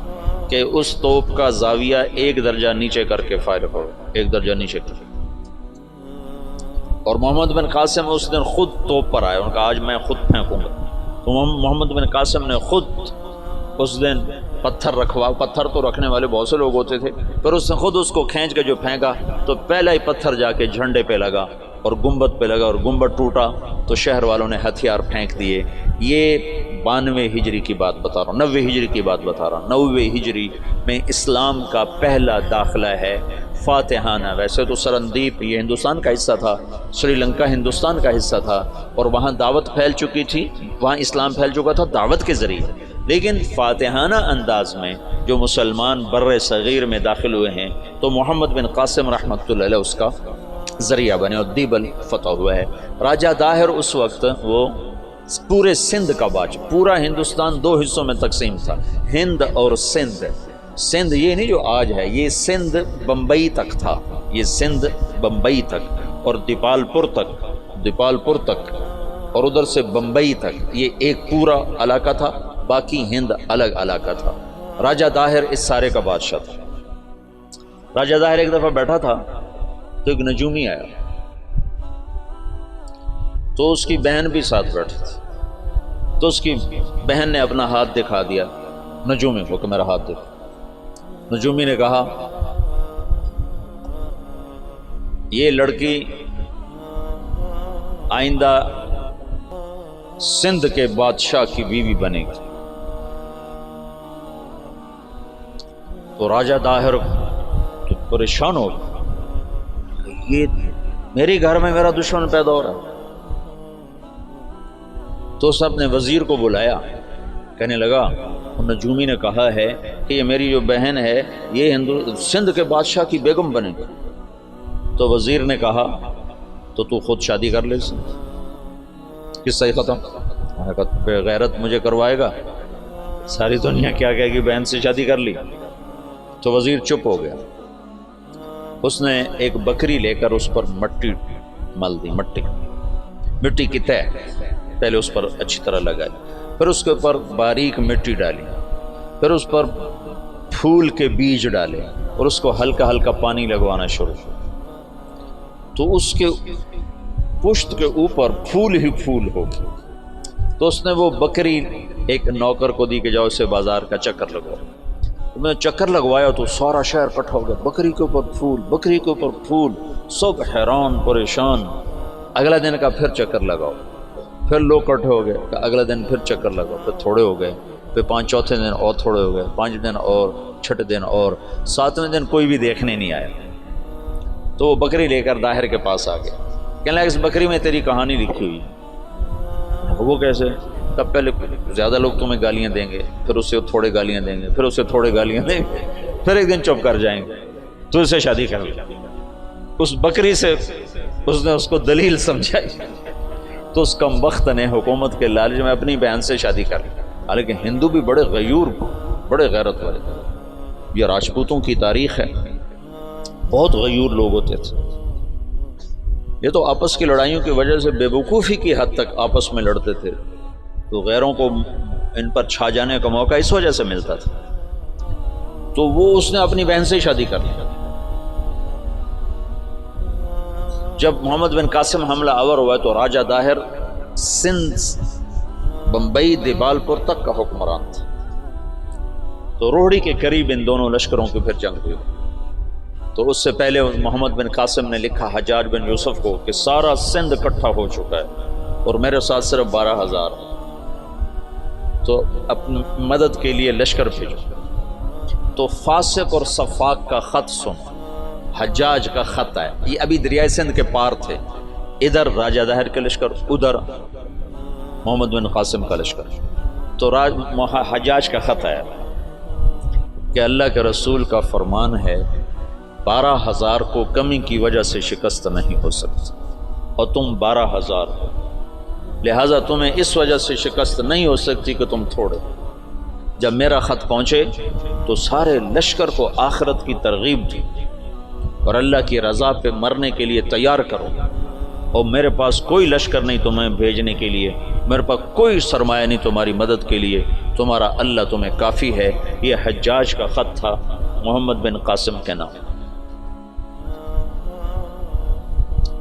کہ اس توپ کا زاویہ 1 درجہ نیچے کر کے فائر کرو، 1 درجہ نیچے کر۔ اور محمد بن قاسم اس دن خود توپ پر آئے، ان کا آج میں خود پھینکوں گا۔ تو محمد بن قاسم نے خود اس دن پتھر تو رکھنے والے بہت سے لوگ ہوتے تھے، پھر اس نے خود اس کو کھینچ کے جو پھینکا تو پہلا ہی پتھر جا کے جھنڈے پہ لگا اور گنبد پہ لگا، اور گنبد ٹوٹا تو شہر والوں نے ہتھیار پھینک دیے۔ یہ 92 ہجری کی بات بتا رہا ہوں، 90 ہجری کی بات بتا رہا ہوں۔ 90 ہجری میں اسلام کا پہلا داخلہ ہے فاتحانہ۔ ویسے تو سرندیپ یہ ہندوستان کا حصہ تھا، سری لنکا ہندوستان کا حصہ تھا، اور وہاں دعوت پھیل چکی تھی، وہاں اسلام پھیل چکا تھا دعوت کے ذریعے، لیکن فاتحانہ انداز میں جو مسلمان بر صغیر میں داخل ہوئے ہیں تو محمد بن قاسم رحمۃ اللہ علیہ اس کا ذریعہ بنے اور دیبل فتح ہوا ہے۔ راجہ داہر اس وقت وہ پورے سندھ کا باج، پورا ہندوستان 2 حصوں میں تقسیم تھا، ہند اور سندھ۔ سندھ یہ نہیں جو آج ہے، یہ سندھ بمبئی تک تھا، یہ سندھ بمبئی تک اور دیپال پور تک دیپال پور تک اور ادھر سے بمبئی تک یہ ایک پورا علاقہ تھا، باقی ہند الگ علاقہ تھا۔ راجہ داہر اس سارے کا بادشاہ تھا۔ راجہ داہر ایک دفعہ بیٹھا تھا تو ایک نجومی آیا، تو اس کی بہن بھی ساتھ بیٹھی تھی، تو اس کی بہن نے اپنا ہاتھ دکھا دیا نجومی کو کہ میرا ہاتھ دیکھو۔ نجومی نے کہا یہ لڑکی آئندہ سندھ کے بادشاہ کی بیوی بنے گی۔ تو راجہ داہر تو پریشان ہو گیا، یہ میرے گھر میں میرا دشمن پیدا ہو رہا ہے۔ تو اس نے اپنے وزیر کو بلایا، کہنے لگا نجومی نے کہا ہے کہ یہ میری جو بہن ہے یہ سندھ کے بادشاہ کی بیگم بنے گی۔ تو وزیر نے کہا تو خود شادی کر لے سے، قصہ ہی ختم۔ بے غیرت مجھے کروائے گا، ساری دنیا کیا کہے گی بہن سے شادی کر لی۔ تو وزیر چپ ہو گیا۔ اس نے ایک بکری لے کر اس پر مٹی مل دی، مٹی کی تہ پہلے اس پر اچھی طرح لگائی، پھر اس کے اوپر باریک مٹی ڈالی، پھر اس پر پھول کے بیج ڈالے اور اس کو ہلکا ہلکا پانی لگوانا شروع کیا۔ تو اس کے پشت کے اوپر پھول ہی پھول ہو گئے۔ تو اس نے وہ بکری ایک نوکر کو دی کہ جاؤ اسے بازار کا چکر لگواؤ۔ میں چکر لگوایا تو سارا شہر اکٹھا ہو گیا، بکری کے اوپر پھول، بکری کے اوپر پھول، سب حیران پریشان۔ اگلا دن کا پھر چکر لگاؤ، پھر لوگ اکٹھے ہو گئے، اگلا دن پھر چکر لگاؤ، پھر تھوڑے ہو گئے، پھر چوتھے دن اور تھوڑے ہو گئے، 5 دن اور، چھٹے دن اور، 7ویں دن کوئی بھی دیکھنے نہیں آیا۔ تو وہ بکری لے کر داہر کے پاس آ گیا، کہنے لگا اس بکری میں تیری کہانی لکھی ہوئی ہے۔ وہ کیسے؟ تب پہلے زیادہ لوگ تمہیں گالیاں دیں گے، پھر اسے تھوڑے گالیاں دیں گے، پھر اسے تھوڑے گالیاں دیں گے، پھر ایک دن چپ کر جائیں گے، تو اسے شادی کر لیا۔ اس بکری سے اس نے اس کو دلیل سمجھائی، تو اس کم بخت نے حکومت کے لالچ میں اپنی بہن سے شادی کر لی۔ حالانکہ ہندو بھی بڑے غیور، بڑے غیرت والے، یہ راجپوتوں کی تاریخ ہے، بہت غیور لوگ ہوتے تھے۔ یہ تو آپس کی لڑائیوں کی وجہ سے بے وقوفی کی حد تک آپس میں لڑتے تھے، تو غیروں کو ان پر چھا جانے کا موقع اس وجہ سے ملتا تھا۔ تو وہ اس نے اپنی بہن سے شادی کر لی۔ جب محمد بن قاسم حملہ آور ہوا تو راجہ داہر سندھ، بمبئی، دیپال پور تک کا حکمران تھا۔ تو روہڑی کے قریب ان دونوں لشکروں کی پھر جنگ ہوئی۔ تو اس سے پہلے محمد بن قاسم نے لکھا حجاج بن یوسف کو کہ سارا سندھ اکٹھا ہو چکا ہے اور میرے ساتھ صرف 12,000، تو اپنی مدد کے لیے لشکر بھیجو۔ تو فاسق اور صفاق کا خط سن، حجاج کا خط ہے، یہ ابھی دریائے سندھ کے پار تھے، ادھر راجہ داہر کے لشکر، ادھر محمد بن قاسم کا لشکر۔ تو حجاج کا خط ہے کہ اللہ کے رسول کا فرمان ہے 12,000 کو کمی کی وجہ سے شکست نہیں ہو سکتی، اور تم 12,000 ہو، لہٰذا تمہیں اس وجہ سے شکست نہیں ہو سکتی کہ تم تھوڑے۔ جب میرا خط پہنچے تو سارے لشکر کو آخرت کی ترغیب دی اور اللہ کی رضا پہ مرنے کے لیے تیار کرو، اور میرے پاس کوئی لشکر نہیں تمہیں بھیجنے کے لیے، میرے پاس کوئی سرمایہ نہیں تمہاری مدد کے لیے، تمہارا اللہ تمہیں کافی ہے۔ یہ حجاج کا خط تھا محمد بن قاسم کے نام۔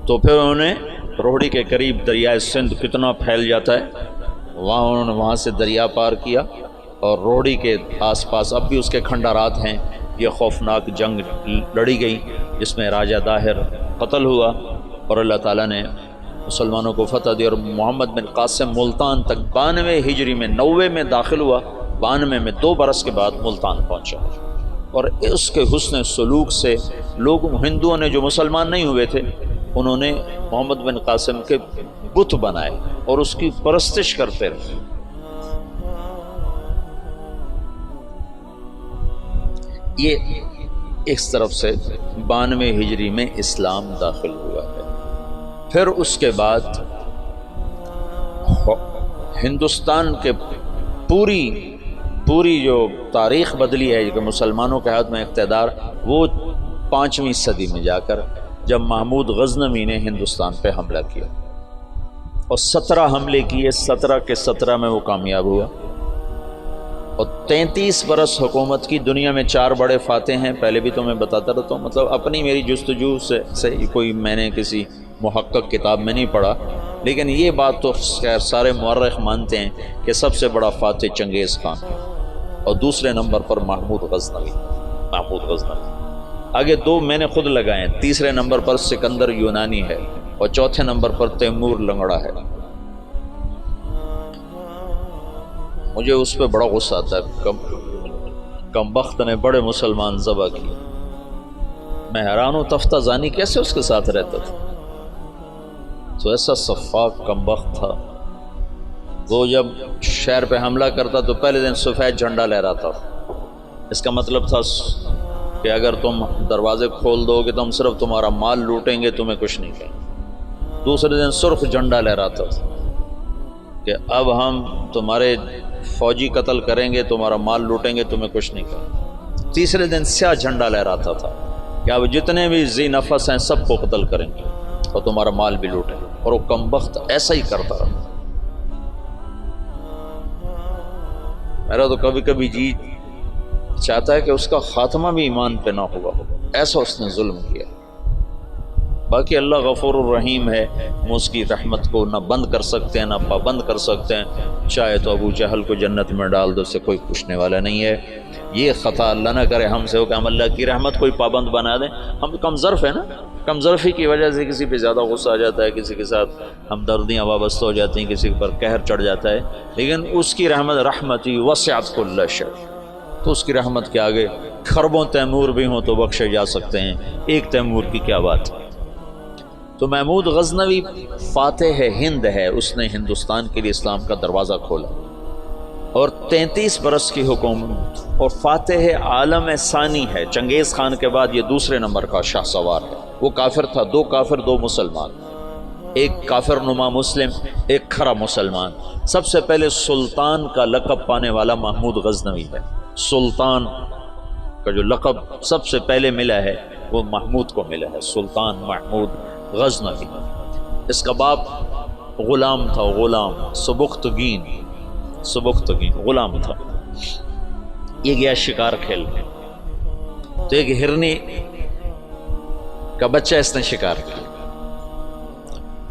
تو پھر انہوں نے روہڑی کے قریب دریائے سندھ کتنا پھیل جاتا ہے، انہوں نے وہاں سے دریا پار کیا، اور روہڑی کے آس پاس اب بھی اس کے کھنڈارات ہیں۔ یہ خوفناک جنگ لڑی گئی جس میں راجہ داہر قتل ہوا اور اللہ تعالیٰ نے مسلمانوں کو فتح دی، اور محمد بن قاسم ملتان تک 92 ہجری میں 90 میں داخل ہوا، 92 میں 2 برس کے بعد ملتان پہنچا، اور اس کے حسن سلوک سے لوگ ہندوؤں نے جو مسلمان نہیں ہوئے تھے انہوں نے محمد بن قاسم کے بت بنائے اور اس کی پرستش کرتے رہے۔ یہ اس طرف سے 92 ہجری میں اسلام داخل ہوا ہے۔ پھر اس کے بعد ہندوستان کے پوری جو تاریخ بدلی ہے کہ مسلمانوں کے ہاتھ میں اقتدار، وہ 5ویں صدی میں جا کر جب محمود غزنوی نے ہندوستان پہ حملہ کیا۔ اور 17 حملے کیے، 17 کے 17 میں وہ کامیاب ہوا، اور 33 برس حکومت کی۔ دنیا میں 4 بڑے فاتح ہیں، پہلے بھی تو میں بتاتا رہتا ہوں، مطلب اپنی میری جستجو سے کوئی میں نے کسی محقق کتاب میں نہیں پڑھا، لیکن یہ بات تو خیر سارے مورخ مانتے ہیں کہ سب سے بڑا فاتح چنگیز خان ہے، اور دوسرے نمبر پر محمود غزنوی۔ آگے 2 میں نے خود لگائے ہیں، تیسرے نمبر پر سکندر یونانی ہے، اور چوتھے نمبر پر تیمور لنگڑا ہے۔ مجھے اس پہ بڑا غصہ آتا ہے، کم بخت نے بڑے مسلمان ذبح کیے۔ میں حیران ہوں تفتہ زانی کیسے اس کے ساتھ رہتا تھا، تو ایسا صفاق کم بخت تھا۔ وہ جب شہر پہ حملہ کرتا تو پہلے دن سفید جھنڈا لہراتا، اس کا مطلب تھا کہ اگر تم دروازے کھول دو گے تو ہم صرف تمہارا مال لوٹیں گے، تمہیں کچھ نہیں کہیں گے۔ دوسرے دن سرخ جھنڈا لہراتا تھا کہ اب ہم تمہارے فوجی قتل کریں گے، تمہارا مال لوٹیں گے، تمہیں کچھ نہیں کہیں گے۔ تیسرے دن سیاہ جھنڈا لہراتا تھا کہ اب جتنے بھی ذی نفس ہیں سب کو قتل کریں گے اور تمہارا مال بھی لوٹیں گے، اور وہ کم بخت ایسا ہی کرتا رہا۔ میرا تو کبھی کبھی جی چاہتا ہے کہ اس کا خاتمہ بھی ایمان پہ نہ ہوا، ایسا اس نے ظلم کیا۔ باقی اللہ غفور الرحیم ہے، ہم اس کی رحمت کو نہ بند کر سکتے ہیں نہ پابند کر سکتے ہیں۔ چاہے تو ابو جہل کو جنت میں ڈال دو، اسے کوئی پوچھنے والا نہیں ہے۔ یہ خطا اللہ نہ کرے ہم سے ہو کہ ہم اللہ کی رحمت کوئی پابند بنا دیں۔ ہم کم ظرف ہیں نا، کم ظرفی کی وجہ سے کسی پہ زیادہ غصہ آ جاتا ہے، کسی کے ساتھ ہمدردیاں وابستہ ہو جاتی ہیں، کسی پر قہر چڑھ جاتا ہے، لیکن اس کی رحمت رحمتی وسعت کل شیء، تو اس کی رحمت کے آگے خربوں تیمور بھی ہوں تو بخشے جا سکتے ہیں، ایک تیمور کی کیا بات ہے۔ تو محمود غزنوی فاتح ہند ہے، اس نے ہندوستان کے لیے اسلام کا دروازہ کھولا، اور 33 برس کی حکومت، اور فاتح عالم ثانی ہے۔ چنگیز خان کے بعد یہ دوسرے نمبر کا شاہ سوار ہے۔ وہ کافر تھا، 2 کافر 2 مسلمان، ایک کافر نما مسلم، ایک کھرا مسلمان۔ سب سے پہلے سلطان کا لقب پانے والا محمود غزنوی ہے۔ سلطان کا جو لقب سب سے پہلے ملا ہے وہ محمود کو ملا ہے، سلطان محمود غزنوی۔ اس کا باپ غلام تھا، غلام سبکتگین غلام تھا۔ یہ گیا شکار کھیلنے، تو ایک ہرنی کا بچہ اس نے شکار کیا،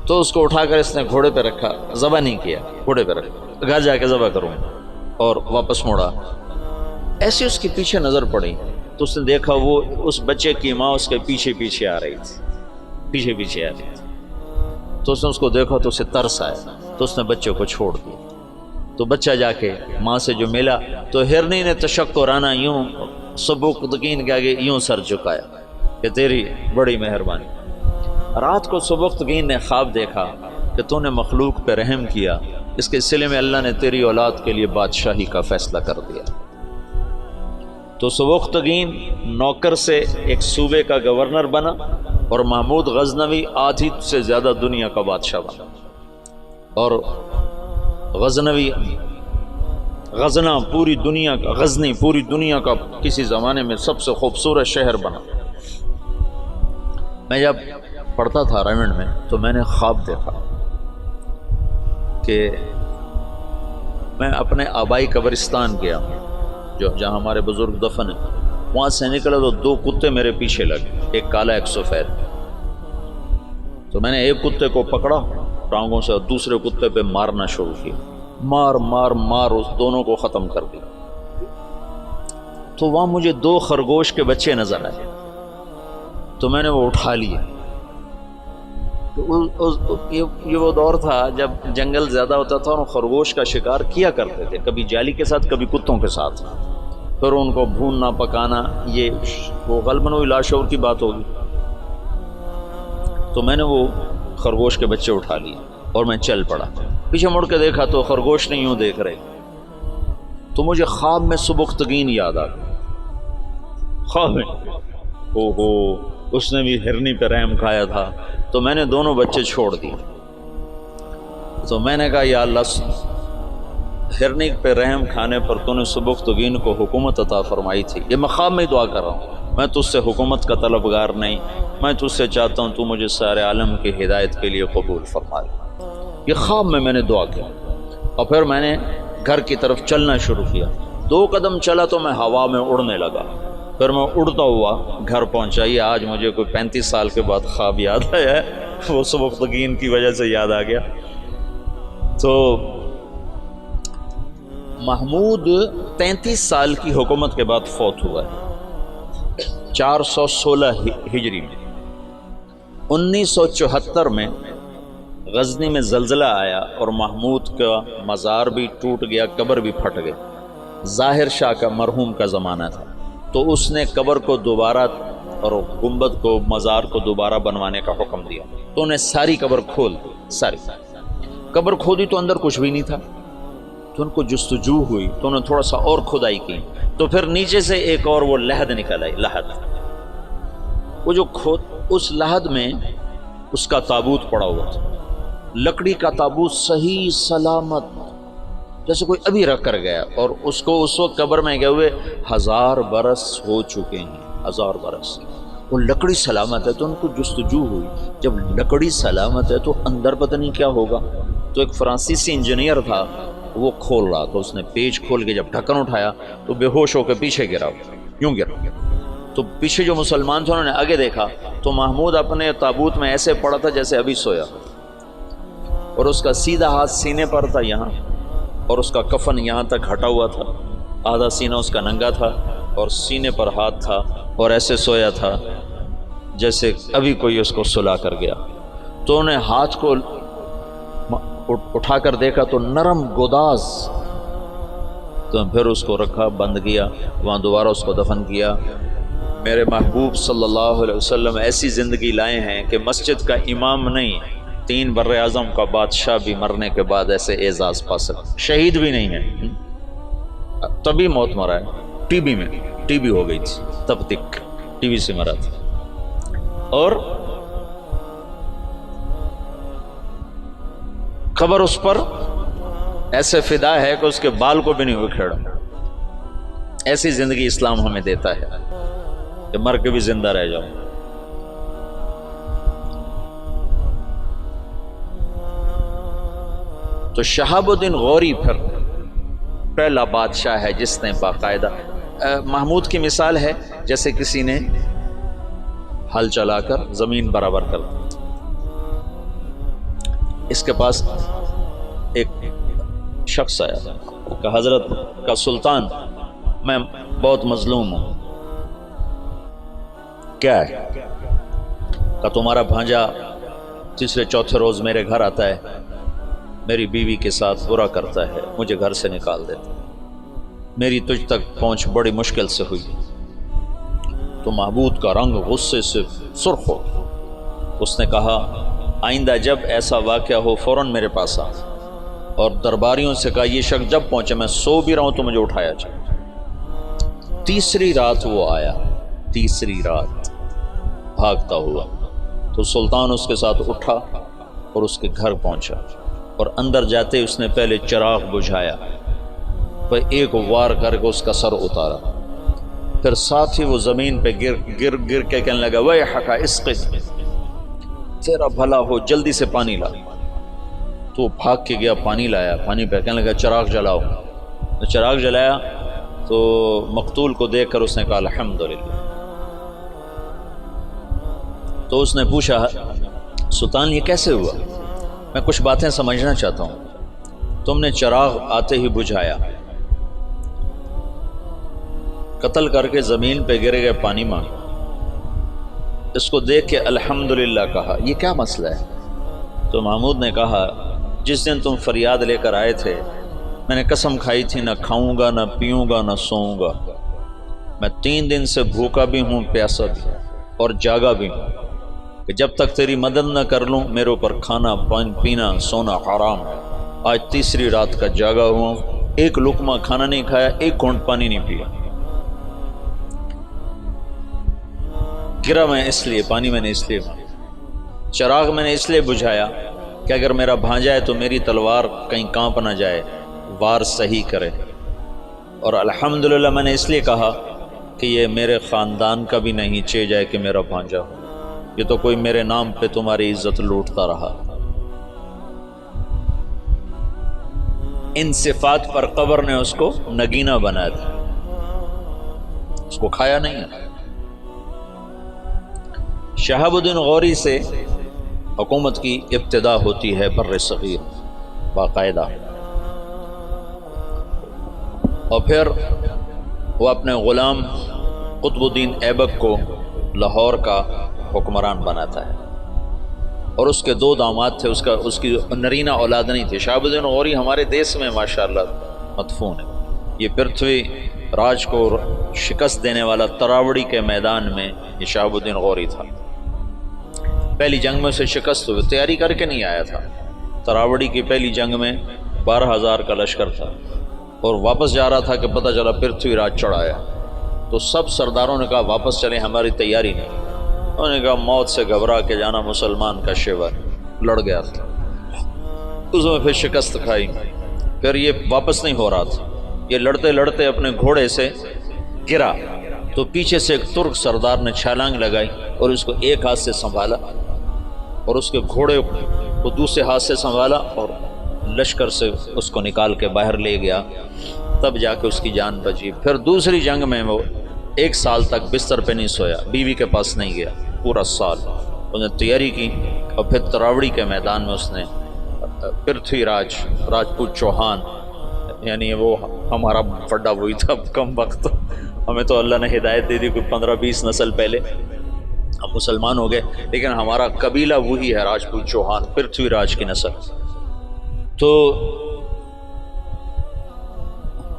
تو اس کو اٹھا کر اس نے گھوڑے پہ رکھا، ذبح نہیں کیا، گھوڑے پہ رکھا، گھر جا کے ذبح کروں، اور واپس موڑا۔ ایسے اس کے پیچھے نظر پڑی تو اس نے دیکھا وہ اس بچے کی ماں اس کے پیچھے آ رہی تھی، تو اس نے اس کو دیکھا تو اسے ترس آیا، تو اس نے بچے کو چھوڑ دیا۔ تو بچہ جا کے ماں سے جو ملا تو ہرنی نے تشکرانہ یوں سبکتگین کے آگے یوں سر جھکایا کہ تیری بڑی مہربانی۔ رات کو سبکتگین نے خواب دیکھا کہ تو نے مخلوق پہ رحم کیا، اس کے سلے میں اللہ نے تیری اولاد کے لیے بادشاہی کا فیصلہ کر دیا۔ تو سبکتگین نوکر سے ایک صوبے کا گورنر بنا، اور محمود غزنوی آدھی سے زیادہ دنیا کا بادشاہ بنا، اور غزنی پوری دنیا کا کسی زمانے میں سب سے خوبصورت شہر بنا۔ میں جب پڑھتا تھا رائمنڈ میں تو میں نے خواب دیکھا کہ میں اپنے آبائی قبرستان گیا جہاں ہمارے بزرگ دفن ہیں، وہاں سے نکلا تو 2 کتے میرے پیچھے لگے، ایک کالا ایک سفید۔ تو میں نے ایک کتے کو پکڑا ٹانگوں سے اور دوسرے کتے پہ مارنا شروع کیا، مار اس دونوں کو ختم کر دیا۔ تو وہاں مجھے 2 خرگوش کے بچے نظر آئے، تو میں نے وہ اٹھا لیے۔ یہ وہ دور تھا جب جنگل زیادہ ہوتا تھا اور خرگوش کا شکار کیا کرتے تھے، کبھی جالی کے ساتھ کبھی کتوں کے ساتھ، پھر ان کو بھوننا پکانا، یہ وہ غالباً وہی لاشعور کی بات ہوگی۔ تو میں نے وہ خرگوش کے بچے اٹھا لیے اور میں چل پڑا۔ پیچھے مڑ کے دیکھا تو خرگوش نہیں یوں دیکھ رہے، تو مجھے خواب میں سبکتگین یاد آ گئی۔ خواب میں اس نے بھی ہرنی پہ رحم کھایا تھا، تو میں نے دونوں بچے چھوڑ دیے۔ تو میں نے کہا یا اللہ، ہرنی پہ رحم کھانے پر تو نے سبکتگین کو حکومت عطا فرمائی تھی، یہ میں خواب میں دعا کر رہا ہوں، میں تجھ سے حکومت کا طلبگار نہیں، میں تجھ سے چاہتا ہوں تو مجھے سارے عالم کی ہدایت کے لیے قبول فرما لے۔ یہ خواب میں نے دعا کی اور پھر میں نے گھر کی طرف چلنا شروع کیا. 2 قدم چلا تو میں ہوا میں اڑنے لگا. پھر میں اڑتا ہوا گھر پہنچا. یہ آج مجھے کوئی 35 سال کے بعد خواب یاد آیا ہے, وہ سبقتگین کی وجہ سے یاد آ گیا. تو محمود 33 سال کی حکومت کے بعد فوت ہوا ہے 416 ہجری میں. 1974 میں غزنی میں زلزلہ آیا اور محمود کا مزار بھی ٹوٹ گیا, قبر بھی پھٹ گئی. ظاہر شاہ کا مرحوم کا زمانہ تھا, تو اس نے قبر کو دوبارہ اور گنبد کو, مزار کو دوبارہ بنوانے کا حکم دیا. تو انہیں ساری قبر کھول دی. ساری قبر کھودی تو اندر کچھ بھی نہیں تھا. تو ان کو جستجو ہوئی تو انہوں نے تھوڑا سا اور کھدائی کی, تو پھر نیچے سے ایک اور وہ لحد نکل آئی. لحد, وہ جو اس لحد میں اس کا تابوت پڑا ہوا تھا, لکڑی کا تابوت صحیح سلامت, جیسے کوئی ابھی رکھ کر گیا. اور اس کو اس وقت قبر میں گئے ہوئے 1000 برس ہو چکے ہیں, 1000 برس. وہ لکڑی سلامت ہے. تو ان کو جستجو ہوئی, جب لکڑی سلامت ہے تو اندر پتہ نہیں کیا ہوگا. تو ایک فرانسیسی انجینئر تھا, وہ کھول رہا. تو اس نے پیچ کھول کے جب ڈھکن اٹھایا تو بے ہوش ہو کے پیچھے گرا, یوں گرا. تو پیچھے جو مسلمان تھے انہوں نے آگے دیکھا تو محمود اپنے تابوت میں ایسے پڑا تھا جیسے ابھی سویا, اور اس کا سیدھا ہاتھ سینے پر تھا یہاں, اور اس کا کفن یہاں تک ہٹا ہوا تھا. آدھا سینہ اس کا ننگا تھا اور سینے پر ہاتھ تھا, اور ایسے سویا تھا جیسے ابھی کوئی اس کو سلا کر گیا. تو انہیں ہاتھ کو اٹھا کر دیکھا تو نرم گوداز. تو پھر اس کو رکھا, بند کیا, وہاں دوبارہ اس کو دفن کیا. میرے محبوب صلی اللہ علیہ وسلم ایسی زندگی لائے ہیں کہ مسجد کا امام نہیں, 3 بر اعظم کا بادشاہ بھی مرنے کے بعد ایسے اعزاز پا سکتا. شہید بھی نہیں ہے, تبھی موت مرا ہے. ٹی بی میں ٹی بی ہو گئی تھی, تب تک ٹی بی سے مرا تھا. اور قبر اس پر ایسے فدا ہے کہ اس کے بال کو بھی نہیں اکھیڑا. ایسی زندگی اسلام ہمیں دیتا ہے کہ مر کے بھی زندہ رہ جاؤ. تو شہاب الدین غوری پھر پہلا بادشاہ ہے جس نے باقاعدہ, محمود کی مثال ہے جیسے کسی نے ہل چلا کر زمین برابر کر دی. اس کے پاس ایک شخص آیا کہ حضرت کا سلطان, میں بہت مظلوم ہوں. کیا ہے؟ کہ تمہارا بھانجا تیسرے چوتھے روز میرے گھر آتا ہے, میری بیوی کے ساتھ برا کرتا ہے, مجھے گھر سے نکال دیتا ہے. میری تجھ تک پہنچ بڑی مشکل سے ہوئی. تو محمود کا رنگ غصے سے سرخ ہو. اس نے کہا آئندہ جب ایسا واقعہ ہو فوراً میرے پاس آ. اور درباریوں سے کہا یہ شخص جب پہنچے, میں سو بھی رہا ہوں تو مجھے اٹھایا جائے. تیسری رات وہ آیا, تیسری رات بھاگتا ہوا. تو سلطان اس کے ساتھ اٹھا اور اس کے گھر پہنچا, اور اندر جاتے اس نے پہلے چراغ بجھایا, پھر ایک وار کر کے اس کا سر اتارا. پھر ساتھ ہی وہ زمین پہ گر کے کہنے لگا ویحک اسقِ, تیرا بھلا ہو جلدی سے پانی لا. تو بھاگ کے گیا, پانی لایا, پانی پہ کہنے لگا چراغ جلاؤ. تو چراغ جلایا تو مقتول کو دیکھ کر اس نے کہا الحمدللہ. تو اس نے پوچھا سلطان یہ کیسے ہوا؟ میں کچھ باتیں سمجھنا چاہتا ہوں. تم نے چراغ آتے ہی بجھایا, قتل کر کے زمین پہ گر گئے, پانی مانگا, اس کو دیکھ کے الحمدللہ کہا, یہ کیا مسئلہ ہے؟ تو محمود نے کہا جس دن تم فریاد لے کر آئے تھے میں نے قسم کھائی تھی نہ کھاؤں گا نہ پیوں گا نہ سوؤں گا. میں 3 دن سے بھوکا بھی ہوں, پیاسا بھی اور جاگا بھی ہوں, کہ جب تک تیری مدد نہ کر لوں میرے اوپر کھانا پینا سونا حرام ہے. آج تیسری رات کا جاگا ہوں, ایک لقمہ کھانا نہیں کھایا, ایک گھونٹ پانی نہیں پیا. گرا میں اس لیے, پانی میں نے اس لیے, چراغ میں نے اس لیے بجھایا کہ اگر میرا بھانجا ہے تو میری تلوار کہیں کانپ نہ جائے, وار صحیح کرے. اور الحمدللہ میں نے اس لیے کہا کہ یہ میرے خاندان کا بھی نہیں چے جائے کہ میرا بھانجا ہو, یہ تو کوئی میرے نام پہ تمہاری عزت لوٹتا رہا. ان صفات پر قبر نے اس کو نگینہ بنا دیا، اس کو کھایا نہیں ہے۔ شہاب الدین غوری سے حکومت کی ابتدا ہوتی ہے بر صغیر باقاعدہ، اور پھر وہ اپنے غلام قطب الدین ایبک کو لاہور کا حکمران بناتا ہے، اور اس کے دو داماد تھے، اس کی نرینہ اولاد نہیں تھی۔ شہاب الدین غوری ہمارے دیس میں ماشاءاللہ مدفون ہے۔ یہ پرتھوی راج کو شکست دینے والا تراوڑی کے میدان میں یہ شہاب الدین غوری تھا۔ پہلی جنگ میں اسے شکست ہوئی، تیاری کر کے نہیں آیا تھا۔ تراوڑی کی پہلی جنگ میں 12,000 کا لشکر تھا، اور واپس جا رہا تھا کہ پتہ چلا پرتھوی راج چڑھایا، تو سب سرداروں نے کہا واپس چلیں، ہماری تیاری نہیں۔ انہوں نے کہا موت سے گھبرا کے جانا مسلمان کا شیوا، لڑ گیا تھا، اس میں پھر شکست کھائی، پھر یہ واپس نہیں ہو رہا تھا، یہ لڑتے لڑتے اپنے گھوڑے سے گرا، تو پیچھے سے ایک ترک سردار نے چھلانگ لگائی اور اس کو ایک ہاتھ سے سنبھالا، اور اس کے گھوڑے کو دوسرے ہاتھ سے سنبھالا، اور لشکر سے اس کو نکال کے باہر لے گیا، تب جا کے اس کی جان بچی۔ پھر دوسری جنگ میں وہ 1 سال تک بستر پہ نہیں سویا، بیوی کے پاس نہیں گیا، پورا سال اس نے تیاری کی، اور پھر تراوڑی کے میدان میں اس نے پرتھوی راج راجپوت چوہان، یعنی وہ ہمارا پڈا وہی تھا، کم وقت ہمیں تو اللہ نے ہدایت دے دی کوئی 15-20 نسل پہلے ہم مسلمان ہو گئے، لیکن ہمارا قبیلہ وہی ہے راجپوت چوہان، پرتھوی راج کی نسل۔ تو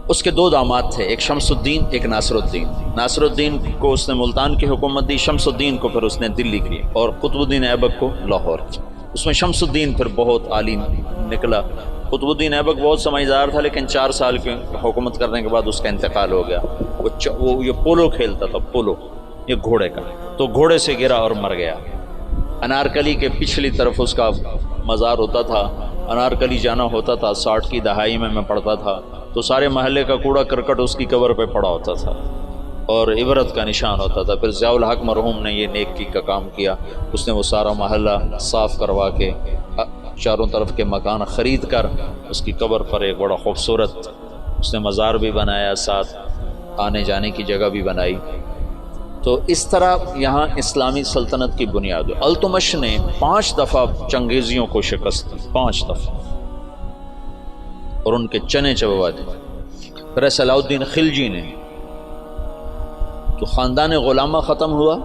اس کے 2 داماد تھے، ایک شمس الدین، ایک ناصر الدین۔ ناصر الدین کو اس نے ملتان کی حکومت دی، شمس الدین کو پھر اس نے دلی کی، اور قطب الدین ایبک کو لاہور کی۔ اس میں شمس الدین پھر بہت عالی نکلا۔ قطب الدین ایبک بہت سمجھدار تھا، لیکن 4 سال کی حکومت کرنے کے بعد اس کا انتقال ہو گیا۔ وہ یہ پولو کھیلتا تھا، پولو، یہ گھوڑے کا، تو گھوڑے سے گرا اور مر گیا۔ انارکلی کے پچھلی طرف اس کا مزار ہوتا تھا، انارکلی جانا ہوتا تھا، 60 کی دہائی میں پڑھتا تھا، تو سارے محلے کا کوڑا کرکٹ اس کی قبر پہ پڑا ہوتا تھا اور عبرت کا نشان ہوتا تھا۔ پھر ضیاء الحق مرحوم نے یہ نیکی کا کام کیا، اس نے وہ سارا محلہ صاف کروا کے چاروں طرف کے مکان خرید کر اس کی قبر پر ایک بڑا خوبصورت اس نے مزار بھی بنایا، ساتھ آنے جانے کی جگہ بھی بنائی۔ تو اس طرح یہاں اسلامی سلطنت کی بنیاد ہوئی۔ التمش نے 5 دفعہ چنگیزیوں کو شکست دی، 5 دفعہ، اور ان کے چنے چبوا دی۔ پھر صلاح الدین خلجی نے، تو خاندان غلامہ ختم ہوا،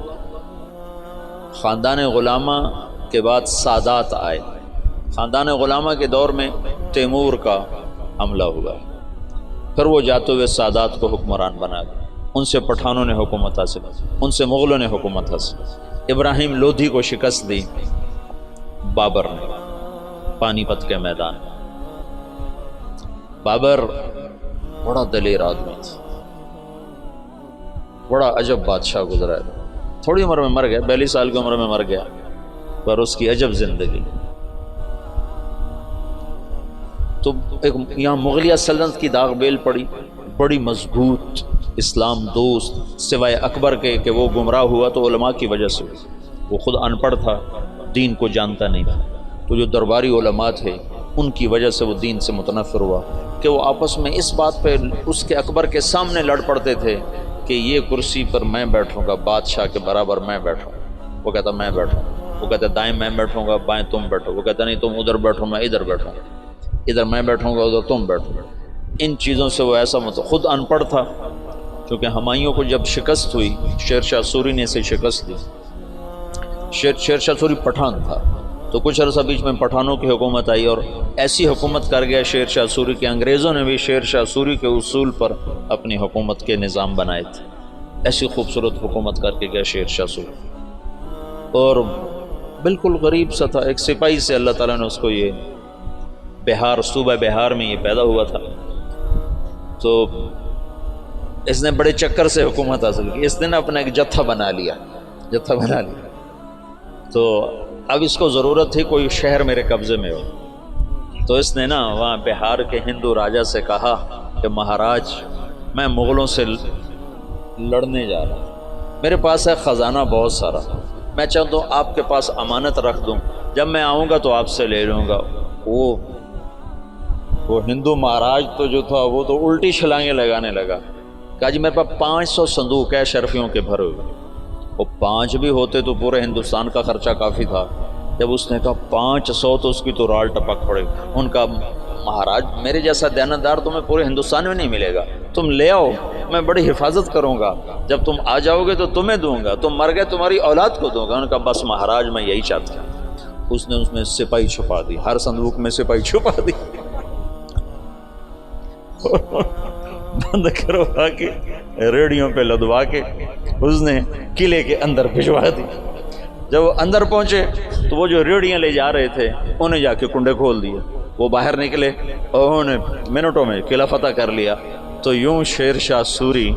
خاندان غلامہ کے بعد سادات آئے۔ خاندان غلامہ کے دور میں تیمور کا حملہ ہوا، پھر وہ جاتے ہوئے سادات کو حکمران بنا دیا، ان سے پٹھانوں نے حکومت حاصل، ان سے مغلوں نے حکومت حاصل۔ ابراہیم لودھی کو شکست دی بابر نے پانی پت کے میدان میں۔ بابر بڑا دلیر آدمی تھا، بڑا عجب بادشاہ گزرا ہے، تھوڑی عمر میں مر گیا، 42 سال کی عمر میں مر گیا، پر اس کی عجب زندگی۔ تو ایک یہاں مغلیہ سلطنت کی داغ بیل پڑی، بڑی مضبوط اسلام دوست، سوائے اکبر کے کہ وہ گمراہ ہوا تو علماء کی وجہ سے، وہ خود ان پڑھ تھا، دین کو جانتا نہیں تھا، تو جو درباری علماء تھے ان کی وجہ سے وہ دین سے متنفر ہوا، کہ وہ آپس میں اس بات پہ اس کے اکبر کے سامنے لڑ پڑتے تھے کہ یہ کرسی پر میں بیٹھوں گا، بادشاہ کے برابر میں بیٹھوں، وہ کہتا میں بیٹھوں، وہ کہتا دائیں میں بیٹھوں گا، بائیں تم بیٹھو، وہ کہتا نہیں تم ادھر بیٹھو میں ادھر بیٹھوں، ادھر میں بیٹھوں گا ادھر تم بیٹھو۔ ان چیزوں سے وہ ایسا خود ان پڑھ تھا، کیونکہ ہمایوں کو جب شکست ہوئی، شیر شاہ سوری نے اسے شکست دی، شیر شاہ سوری پٹھان تھا، تو کچھ عرصہ بیچ میں پٹھانوں کی حکومت آئی، اور ایسی حکومت کر گیا شیر شاہ سوری کہ انگریزوں نے بھی شیر شاہ سوری کے اصول پر اپنی حکومت کے نظام بنائے تھے۔ ایسی خوبصورت حکومت کر کے گیا شیر شاہ سوری، اور بالکل غریب سا تھا، ایک سپاہی سے اللہ تعالیٰ نے اس کو یہ بہار، صوبہ بہار میں یہ پیدا ہوا تھا، تو اس نے بڑے چکر سے حکومت حاصل کی۔ اس نے اپنا ایک جتھا بنا لیا، تو اب اس کو ضرورت تھی کوئی شہر میرے قبضے میں ہو، تو اس نے وہاں بہار کے ہندو راجا سے کہا کہ مہاراج میں مغلوں سے لڑنے جا رہا ہوں، میرے پاس ہے خزانہ بہت سارا، میں چاہتا ہوں آپ کے پاس امانت رکھ دوں، جب میں آؤں گا تو آپ سے لے لوں گا۔ وہ وہ ہندو مہاراج تو جو تھا وہ تو الٹی چھلانگیں لگانے لگا. کہا جی میرے پاس 500 صندوق ہے شرفیوں کے بھرے ہوئے. وہ 5 بھی ہوتے تو پورے ہندوستان کا خرچہ کافی تھا. جب اس نے کہا 500 تو اس کی تو رال ٹپک پڑے. ان کا مہاراج میرے جیسا دیانتدار تمہیں پورے ہندوستان میں نہیں ملے گا، تم لے آؤ، میں بڑی حفاظت کروں گا، جب تم آ جاؤ گے تو تمہیں دوں گا، تم مر گئے تمہاری اولاد کو دوں گا. ان کا بس مہاراج میں یہی چاہتا ہوں. اس نے اس میں سپاہی چھپا دی، ہر صندوق میں سپاہی چھپا دی، بند کروا کے ریڑیوں پہ لدوا کے اس نے قلعے کے اندر بھجوا دی. جب وہ اندر پہنچے تو وہ جو ریڑیاں لے جا رہے تھے انہیں جا کے کنڈے کھول دیے. وہ باہر نکلے اور انہوں نے منٹوں میں قلعہ فتح کر لیا. تو یوں شیر شاہ سوری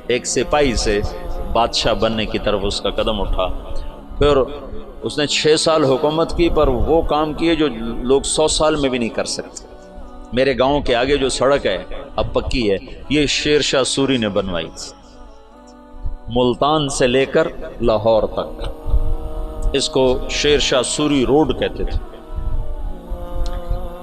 ایک سپاہی سے بادشاہ بننے کی طرف اس کا قدم اٹھا. پھر اس نے 6 سال حکومت کی، پر وہ کام کیے جو لوگ 100 سال میں بھی نہیں کر سکتے. میرے گاؤں کے آگے جو سڑک ہے اب پکی ہے، یہ شیر شاہ سوری نے بنوائی تھی، ملتان سے لے کر لاہور تک. اس کو شیر شاہ سوری روڈ کہتے تھے.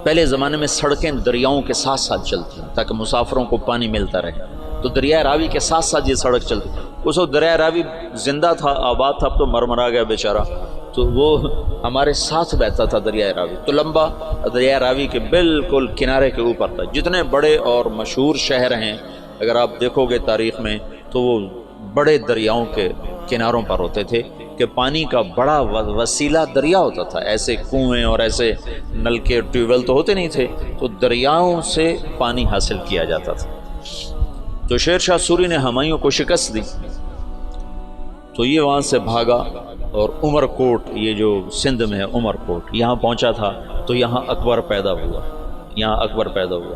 پہلے زمانے میں سڑکیں دریاؤں کے ساتھ ساتھ چلتی ہیں تاکہ مسافروں کو پانی ملتا رہے. تو دریائے راوی کے ساتھ ساتھ یہ سڑک چلتی. اس وقت دریائے راوی زندہ تھا، آباد تھا، اب تو مرمرا گیا بیچارہ. تو وہ ہمارے ساتھ بہتا تھا دریائے راوی. تو لمبا دریائے راوی کے بالکل کنارے کے اوپر تھا. جتنے بڑے اور مشہور شہر ہیں اگر آپ دیکھو گے تاریخ میں تو وہ بڑے دریاؤں کے کناروں پر ہوتے تھے کہ پانی کا بڑا وسیلہ دریا ہوتا تھا. ایسے کنویں اور ایسے نلکے ٹیوب ویل تو ہوتے نہیں تھے، تو دریاؤں سے پانی حاصل کیا جاتا تھا. تو شیر شاہ سوری نے ہمایوں کو شکست دی تو یہ وہاں سے بھاگا اور عمر کوٹ، یہ جو سندھ میں ہے عمر کوٹ، یہاں پہنچا تھا. تو یہاں اکبر پیدا ہوا.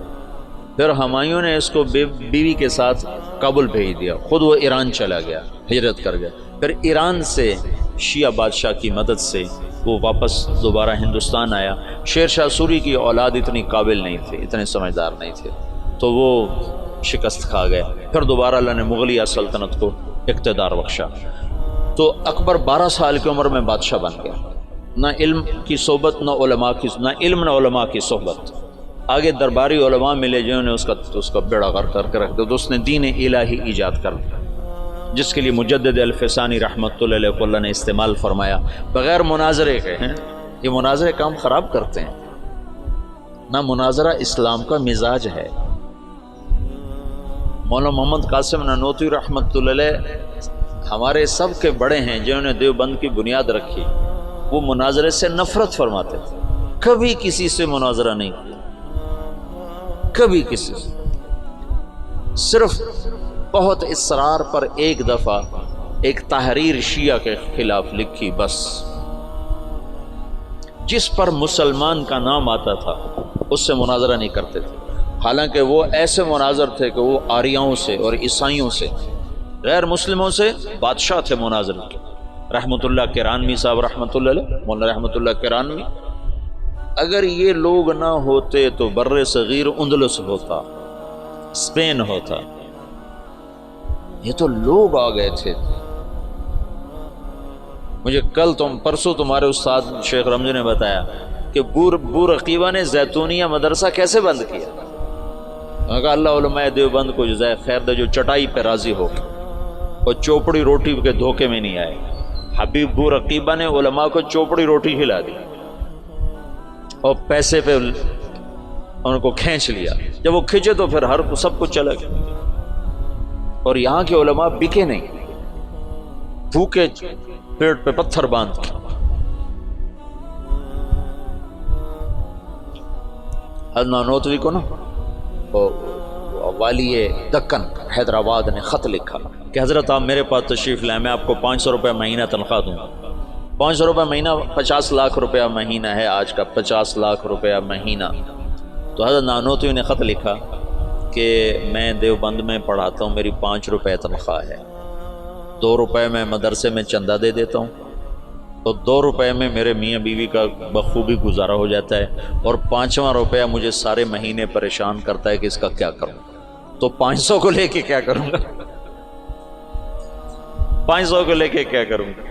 پھر ہمایوں نے اس کو بیوی کے ساتھ کابل بھیج دیا، خود وہ ایران چلا گیا، ہجرت کر گیا. پھر ایران سے شیعہ بادشاہ کی مدد سے وہ واپس دوبارہ ہندوستان آیا. شیر شاہ سوری کی اولاد اتنی قابل نہیں تھے، اتنے سمجھدار نہیں تھے، تو وہ شکست کھا گئے. پھر دوبارہ اللہ نے مغلیہ سلطنت کو اقتدار بخشا. تو اکبر 12 سال کی عمر میں بادشاہ بن گیا. نہ علم کی صحبت، نہ علماء کی صحبت. آگے درباری علماء ملے جنہوں نے اس کا بیڑا غرق کر کے رکھ دیا. تو اس نے دین الہی ایجاد کر دیا جس کے لیے مجدد الفسانی رحمۃ اللہ علیہ کو اللہ نے استعمال فرمایا، بغیر مناظرے کے. ہیں یہ مناظرے کام خراب کرتے ہیں. نہ مناظرہ اسلام کا مزاج ہے. مولانا محمد قاسم نانوتوی رحمۃ اللہ علیہ ہمارے سب کے بڑے ہیں جنہوں نے دیوبند کی بنیاد رکھی. وہ مناظرے سے نفرت فرماتے تھے، کبھی کسی سے مناظرہ نہیں کیا، کبھی کسی سے. صرف بہت اصرار پر ایک دفعہ ایک تحریر شیعہ کے خلاف لکھی بس، جس پر مسلمان کا نام آتا تھا اس سے مناظرہ نہیں کرتے تھے. حالانکہ وہ ایسے مناظر تھے کہ وہ آریاؤں سے اور عیسائیوں سے، غیر مسلموں سے بادشاہ تھے مناظر کے. رحمۃ اللہ کرانوی صاحب رحمۃ اللہ علیہ، مولانا رحمۃ اللہ کرانوی، اگر یہ لوگ نہ ہوتے تو بر صغیر اندلس ہوتا، اسپین ہوتا. یہ تو لوگ آ گئے تھے. مجھے پرسوں تمہارے استاد شیخ رمضی نے بتایا کہ بور عقیبہ نے زیتونیہ مدرسہ کیسے بند کیا. کہا اللہ علماء دیوبند کو جزائے خیر دے جو چٹائی پہ راضی ہو اور چوپڑی روٹی کے دھوکے میں نہیں آئے. حبیب بور عقیبہ نے علماء کو چوپڑی روٹی کھلا دی اور پیسے پہ ان کو کھینچ لیا. جب وہ کھینچے تو پھر سب کچھ چلا گیا. اور یہاں کے علماء بکے نہیں، بھوکے پیٹ پہ پتھر باندھ کے. نانوتوی کو نا والی دکن حیدرآباد نے خط لکھا کہ حضرت آپ میرے پاس تشریف لائیں، میں آپ کو 500 روپے مہینہ تنخواہ دوں گا. 500 روپے مہینہ 50 لاکھ روپیہ مہینہ ہے آج کا، 50 لاکھ روپیہ مہینہ. تو حضرت نانوتوی نے خط لکھا کہ میں دیوبند میں پڑھاتا ہوں، میری 5 روپے تنخواہ ہے، 2 روپے میں مدرسے میں چندہ دے دیتا ہوں، تو 2 روپے میں میرے میاں بیوی کا بخوبی گزارا ہو جاتا ہے، اور 5واں روپیہ مجھے سارے مہینے پریشان کرتا ہے کہ اس کا کیا کروں. تو 500 کو لے کے کیا کروں گا، 500 کو لے کے کیا کروں گا.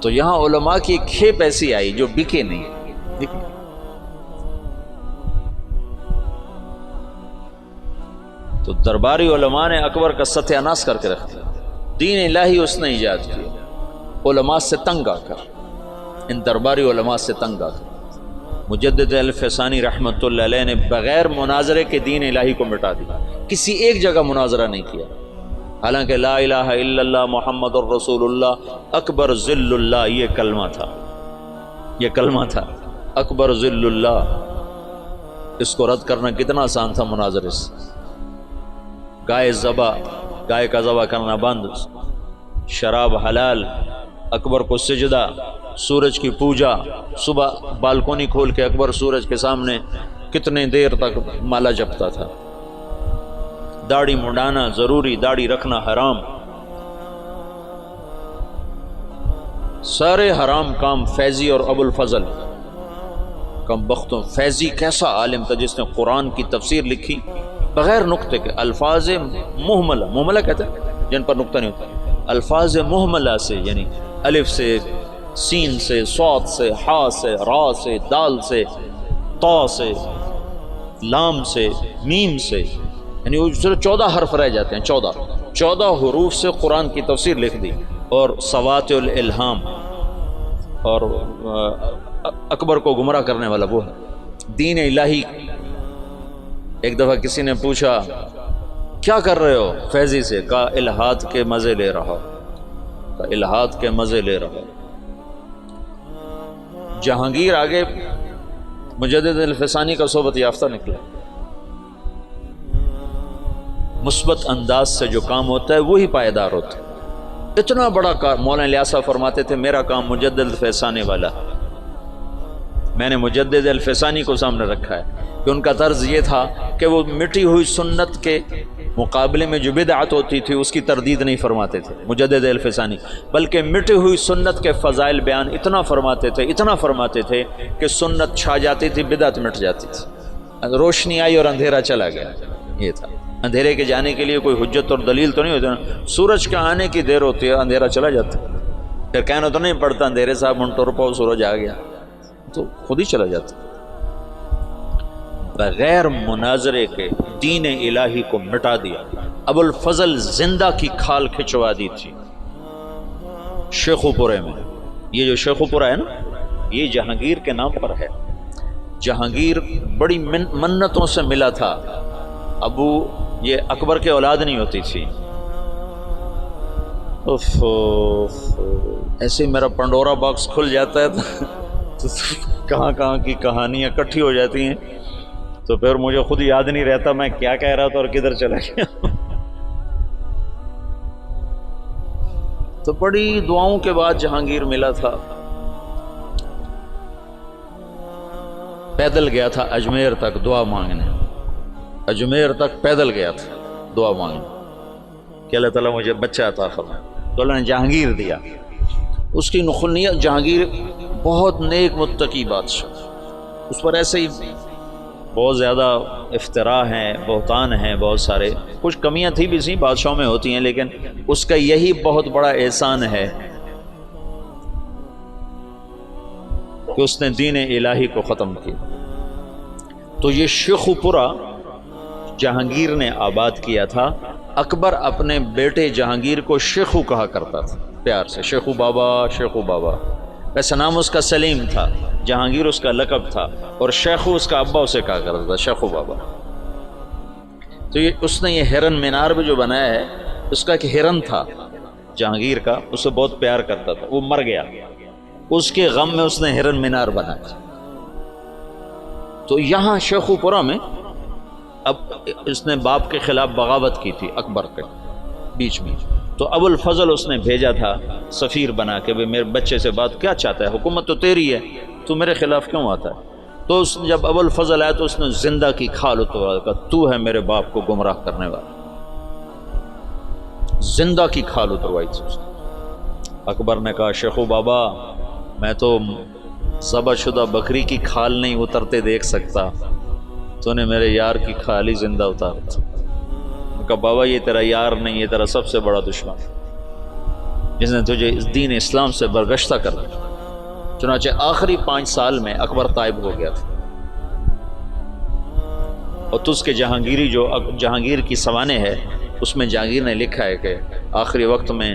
تو یہاں علماء کی کھیپ ایسی آئی جو بکے نہیں. ٹھیک ہے؟ تو درباری علماء نے اکبر کا ستیہ ناش کر کے رکھ دیا. دین الہی اس نے ایجاد کیا علماء سے تنگ آ کر، ان درباری علماء سے تنگ آ کر. مجدد الفسانی رحمۃ اللہ علیہ نے بغیر مناظرے کے دین الہی کو مٹا دیا، کسی ایک جگہ مناظرہ نہیں کیا، حالانکہ لا الہ الا اللہ محمد الرسول اللہ اکبر ذل اللہ یہ کلمہ تھا، یہ کلمہ تھا اکبر ذل اللہ. اس کو رد کرنا کتنا آسان تھا مناظرے سے. گائے کا ذبح کرنا بند، شراب حلال، اکبر کو سجدہ، سورج کی پوجا. صبح بالکونی کھول کے اکبر سورج کے سامنے کتنے دیر تک مالا جپتا تھا. داڑھی منڈانا ضروری، داڑھی رکھنا حرام. سارے حرام کام فیضی اور ابو الفضل کم بختوں. فیضی کیسا عالم تھا جس نے قرآن کی تفسیر لکھی بغیر نقطے کے، الفاظ محملہ، محملہ کہتے ہیں جن پر نقطہ نہیں ہوتا، الفاظ محملہ سے، یعنی الف سے، سین سے، صاد سے، حا سے، را سے، دال سے، تا سے، لام سے، میم سے، یعنی وہ صرف 14 حرف رہ جاتے ہیں، 14 حروف سے قرآن کی تفسیر لکھ دی. اور سوات الالہام. اور اکبر کو گمراہ کرنے والا وہ ہے دین الہی. ایک دفعہ کسی نے پوچھا کیا کر رہے ہو فیضی سے؟ کہا الہاد کے مزے لے رہا، کہا الہاد کے مزے لے رہا. جہانگیر آگے مجدد الفسانی کا صحبت یافتہ نکلا. مثبت انداز سے جو کام ہوتا ہے وہی پائیدار ہوتا ہے. اتنا بڑا کام مولانا الیاس فرماتے تھے میرا کام مجدد الفسانی والا، میں نے مجدد الفسانی کو سامنے رکھا ہے کہ ان کا طرز یہ تھا کہ وہ مٹی ہوئی سنت کے مقابلے میں جو بدعت ہوتی تھی اس کی تردید نہیں فرماتے تھے مجدد الفسانی، بلکہ مٹی ہوئی سنت کے فضائل بیان اتنا فرماتے تھے کہ سنت چھا جاتی تھی، بدعت مٹ جاتی تھی. روشنی آئی اور اندھیرا چلا گیا. یہ تھا. اندھیرے کے جانے کے لیے کوئی حجت اور دلیل تو نہیں ہوتی نا. سورج کے آنے کی دیر ہوتی ہے اندھیرا چلا جاتا ہے، پھر کہنا تو نہیں پڑتا اندھیرے صاحب منٹو رپو سورج آ گیا، تو خود ہی چلا جاتا. بغیر مناظرے کے دین الہی کو مٹا دیا. ابو الفضل زندہ کی کھال کھچوا دی تھی شیخو پورے میں. یہ جو شیخو پورہ ہے نا یہ جہانگیر کے نام پر ہے. جہانگیر بڑی منتوں سے ملا تھا. ابو یہ اکبر کے اولاد نہیں ہوتی تھی. ایسے میرا پنڈورا باکس کھل جاتا ہے تو کہاں کی کہانیاں اکٹھی ہو جاتی ہیں، تو پھر مجھے خود یاد نہیں رہتا میں کیا کہہ رہا تھا اور کدھر چلا گیا. تو بڑی دعاؤں کے بعد جہانگیر ملا تھا. پیدل گیا تھا اجمیر تک دعا مانگنے، اجمیر تک پیدل گیا تھا دعا مانگنے کہ اللہ تعالیٰ مجھے بچہ عطا فرمائے. تو اللہ نے جہانگیر دیا. اس کی نخلیت جہانگیر بہت نیک متقی بادشاہ، اس پر ایسے ہی بہت زیادہ افتراء ہیں، بہتان ہیں، بہت سارے، کچھ کمیاں تھی بھی سی بادشاہوں میں ہوتی ہیں، لیکن اس کا یہی بہت بڑا احسان ہے کہ اس نے دین الہی کو ختم کیا. تو یہ شیخو پورہ جہانگیر نے آباد کیا تھا. اکبر اپنے بیٹے جہانگیر کو شیخو کہا کرتا تھا پیار سے، شیخو بابا، شیخو بابا. ویسے نام اس کا سلیم تھا، جہانگیر اس کا لقب تھا، اور شیخو اس کا ابا اسے کہا کرتا تھا، شیخو بابا. تو اس نے یہ ہرن مینار بھی جو بنایا ہے، اس کا ایک ہرن تھا جہانگیر کا، اسے بہت پیار کرتا تھا، وہ مر گیا، اس کے غم میں اس نے ہرن مینار بنایا. تو یہاں شیخو پورہ میں اب اس نے باپ کے خلاف بغاوت کی تھی اکبر کے بیچ میں، تو ابو الفضل اس نے بھیجا تھا سفیر بنا کے، میرے بچے سے بات کیا چاہتا ہے، حکومت تو تیری ہے، تو میرے خلاف کیوں آتا ہے. تو جب ابو الفضل آیا تو اس نے زندہ کی کھال اتروا، کہا تو ہے میرے باپ کو گمراہ کرنے والا. زندہ کی کھال اتروائی تھی اس نے. اکبر نے کہا شیخو بابا میں تو ذبح شدہ بکری کی کھال نہیں اترتے دیکھ سکتا، تو نے میرے یار کی کھال ہی زندہ اتار. کہا بابا یہ تیرا یار نہیں، یہ تیرا سب سے بڑا دشمن جس نے تجھے اس دین اسلام سے برگشتہ کر دیا. چنانچہ آخری 5 سال میں اکبر طائب ہو گیا تھا، اور تس کے جہانگیری جو جہانگیر کی سوانح ہے اس میں جہانگیر نے لکھا ہے کہ آخری وقت میں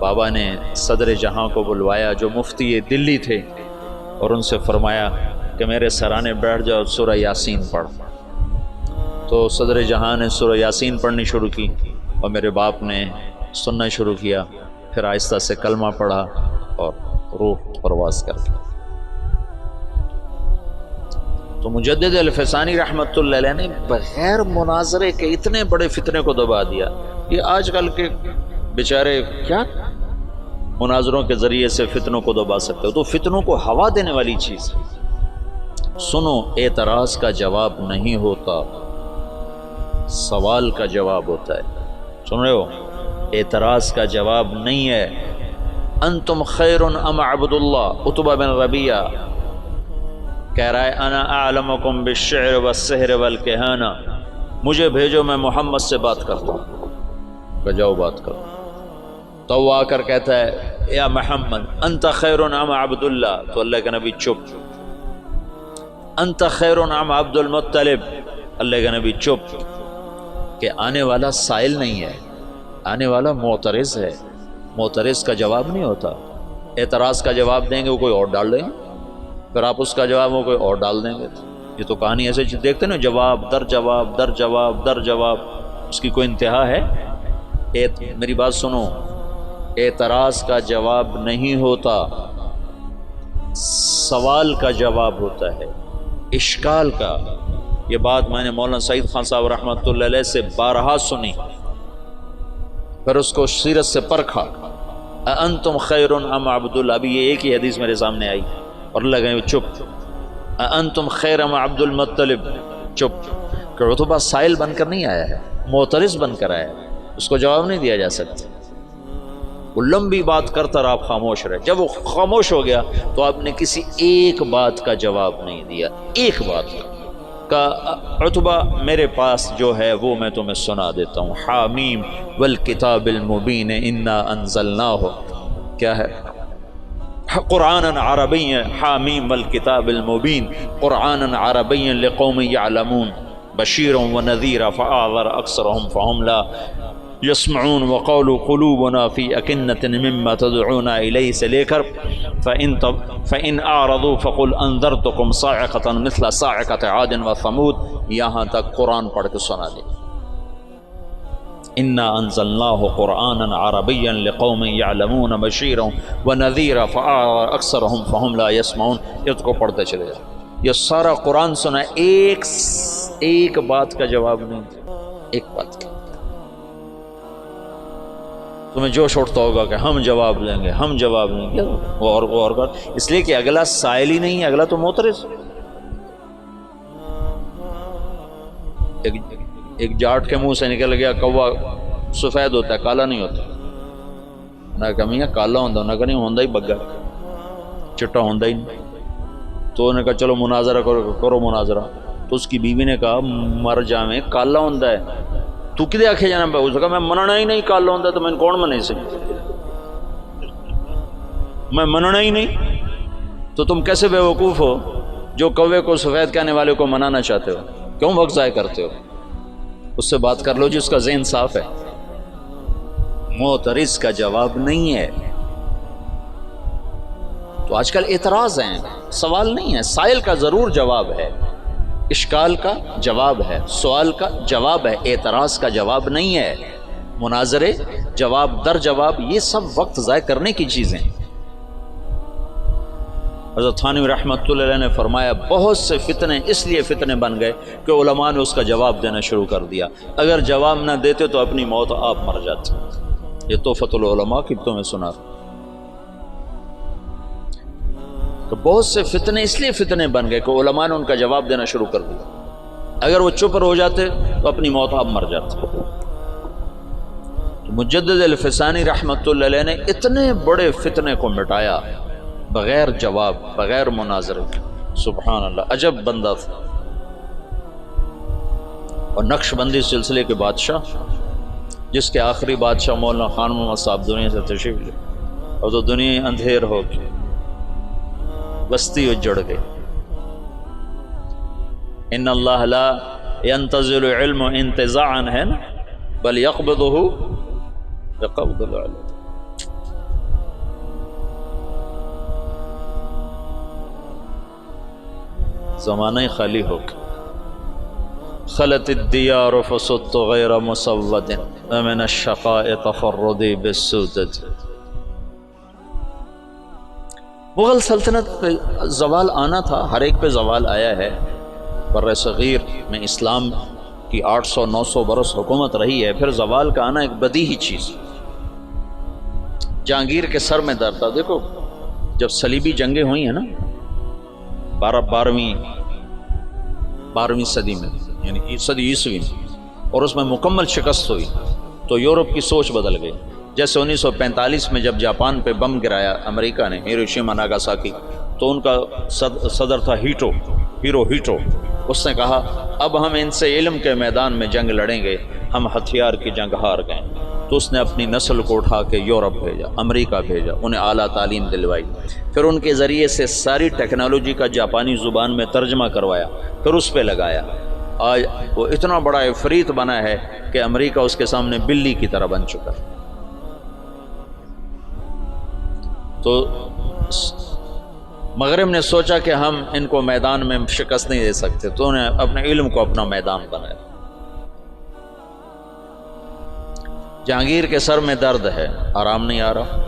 بابا نے صدر جہاں کو بلوایا جو مفتی دلی تھے، اور ان سے فرمایا کہ میرے سرانے بیٹھ جاؤ، سورہ یاسین پڑھ۔ تو صدر جہاں نے سورہ یاسین پڑھنی شروع کی اور میرے باپ نے سننا شروع کیا، پھر آہستہ سے کلمہ پڑھا اور روح پرواز کر گیا۔ تو مجدد الفسانی رحمۃ اللہ علیہ نے بغیر مناظرے کے اتنے بڑے فتنے کو دبا دیا۔ یہ آج کل کے بیچارے کیا مناظروں کے ذریعے سے فتنوں کو دبا سکتے ہو؟ تو فتنوں کو ہوا دینے والی چیز۔ سنو، اعتراض کا جواب نہیں ہوتا، سوال کا جواب ہوتا ہے۔ سن رہے ہو؟ اعتراض کا جواب نہیں ہے۔ انتم خیر ام عبد اللہ، عتبہ بن ربیعہ کہہ رہا ہے انا اعلمکم بالشعر والسحر والکہانہ، مجھے بھیجو میں محمد سے بات کرتا ہوں، کہ جاؤ بات کرو۔ تو وہ آ کر کہتا ہے یا محمد انت خیر ام عبد اللہ، تو اللہ کے نبی چپ۔ انت خیر ام عبد المطلب، اللہ کا نبی چپ، کہ آنے والا سائل نہیں ہے، آنے والا معترض ہے، معترض کا جواب نہیں ہوتا۔ اعتراض کا جواب دیں گے وہ کوئی اور ڈال دیں گے، پھر آپ اس کا جواب وہ کوئی اور ڈال دیں گے۔ یہ تو کہانی ایسے دیکھتے نا، جواب در جواب در جواب در جواب، اس کی کوئی انتہا ہے؟ میری بات سنو، اعتراض کا جواب نہیں ہوتا، سوال کا جواب ہوتا ہے، اشکال کا۔ یہ بات میں نے مولانا سعید خان صاحب رحمۃ اللہ علیہ سے بارہا سنی، پھر اس کو سیرت سے پرکھا۔ انتم خیر ام عبد اللہ، ابھی یہ ایک ہی حدیث میرے سامنے آئی اور اللہ کہے چپ۔ انتم خیر ام عبد المطلب، چپ، کہ عتبہ سائل بن کر نہیں آیا ہے، معترض بن کر آیا ہے، اس کو جواب نہیں دیا جا سکتا۔ وہ لمبی بات کرتا رہا، آپ خاموش رہے۔ جب وہ خاموش ہو گیا تو آپ نے کسی ایک بات کا جواب نہیں دیا، ایک بات کا۔ عتبہ میرے پاس جو ہے وہ میں تمہیں سنا دیتا ہوں۔ حامیم والکتاب المبین انا انزلناہ، کیا ہے؟ قرآنا عربی، حامیم والکتاب المبین قرآنا عربی لقوم یعلمون بشیرا ونذیرا فاعذر اکثرهم فهم لا یسمعون وقولوا قلوبنا فی اکنۃ مما تدعونا الیہ، سے لے کر فإن اعرضوا فقل انذرتکم صاعقۃ مثل صاعقۃ عاد وثمود، یہاں تک قرآن پڑھ کے سنا دے۔ انا انزلناہ قرآنا عربیا لقوم یعلمون بشیرا ونذیرا فاعرض اکثرهم فهم لا یسمعون، اس کو پڑھتے چلے جائیں۔ یہ سارا قرآن سنا، ایک بات کا جواب نہیں دیا، ایک بات کا۔ تمہیں جوش اٹھتا ہوگا کہ ہم جواب دیں گے، ہم جواب دیں گے، اور اس لیے کہ اگلا سائل ہی نہیں ہے، اگلا تو معترض۔ ایک جاٹ کے منہ سے نکل گیا کوا سفید ہوتا ہے، کالا نہیں ہوتا۔ انہیں کہا میاں کالا ہوتا، انہیں کہا نہیں ہوندہ ہی بگا، چٹا ہوندہ ہی نہیں۔ تو انہیں کہا چلو مناظرہ کرو مناظرہ۔ تو اس کی بیوی نے کہا مر جاویں، کالا ہوندہ ہے، تو کدے آکھے جانا پہ؟ اس نے کہا میں مننا ہی نہیں کالا ہوندہ تو میں کون منے سے، میں مننا ہی نہیں۔ تو تم کیسے بے وقوف ہو جو کوے کو سفید کہنے والے کو منانا چاہتے ہو؟ کیوں وقت ضائع کرتے ہو؟ اس سے بات کر لو جس کا ذہن صاف ہے۔ معترض کا جواب نہیں ہے۔ تو آج کل اعتراض ہیں، سوال نہیں ہے۔ سائل کا ضرور جواب ہے، اشکال کا جواب ہے، سوال کا جواب ہے، اعتراض کا جواب نہیں ہے۔ مناظرے، جواب در جواب، یہ سب وقت ضائع کرنے کی چیزیں۔ حضرت تھانوی رحمۃ اللہ علیہ نے فرمایا بہت سے فتنے اس لیے فتنے بن گئے کہ علماء نے اس کا جواب دینا شروع کر دیا، اگر جواب نہ دیتے تو اپنی موت آپ مر جاتے۔ یہ تحفۃ العلماء کی تمہیں سنا کہ بہت سے فتنے اس لیے فتنے بن گئے کہ علماء نے ان کا جواب دینا شروع کر دیا، اگر وہ چپ ہو جاتے تو اپنی موت آپ مر جاتے۔ مجدد الفسانی رحمۃ اللہ علیہ نے اتنے بڑے فتنے کو مٹایا بغیر جواب، بغیر مناظرے۔ سبحان اللہ، عجب بندہ تھا۔ اور نقش بندی سلسلے کے بادشاہ، جس کے آخری بادشاہ مولانا خان محمد صاحب دنیا سے تشریف لے، اور تو دنیا اندھیر ہو گئی، بستی اجڑ گئی۔ ان اللہ لا ينتزل علم انتزاعا ہے نا، بل يقبضه بقبض العلم۔ زمانہ خالی ہو گیا۔ خلت الدیار فصدت غیر مسود ومن الشقاء تفردی بالسودد۔ مغل سلطنت پہ زوال آنا تھا، ہر ایک پہ زوال آیا ہے۔ بر صغیر میں اسلام کی 800-900 برس حکومت رہی ہے، پھر زوال کا آنا ایک بدیہی چیز۔ جہانگیر کے سر میں درد تھا۔ دیکھو جب صلیبی جنگیں ہوئی ہیں نا 12ویں صدی میں، یعنی صدی عیسوی میں، اور اس میں مکمل شکست ہوئی، تو یورپ کی سوچ بدل گئی۔ جیسے 1945 میں جب جاپان پہ بم گرایا امریکہ نے، ہیروشیما ناگاساکی، تو ان کا صدر تھا ہیرو ہیٹو۔ اس نے کہا اب ہم ان سے علم کے میدان میں جنگ لڑیں گے، ہم ہتھیار کی جنگ ہار گئے۔ تو اس نے اپنی نسل کو اٹھا کے یورپ بھیجا، امریکہ بھیجا، انہیں اعلیٰ تعلیم دلوائی، پھر ان کے ذریعے سے ساری ٹیکنالوجی کا جاپانی زبان میں ترجمہ کروایا، پھر اس پہ لگایا۔ آج وہ اتنا بڑا عفریت بنا ہے کہ امریکہ اس کے سامنے بلی کی طرح بن چکا ہے۔ تو مغرب نے سوچا کہ ہم ان کو میدان میں شکست نہیں دے سکتے، تو انہیں اپنے علم کو اپنا میدان بنایا۔ جہانگیر کے سر میں درد ہے، آرام نہیں آ رہا۔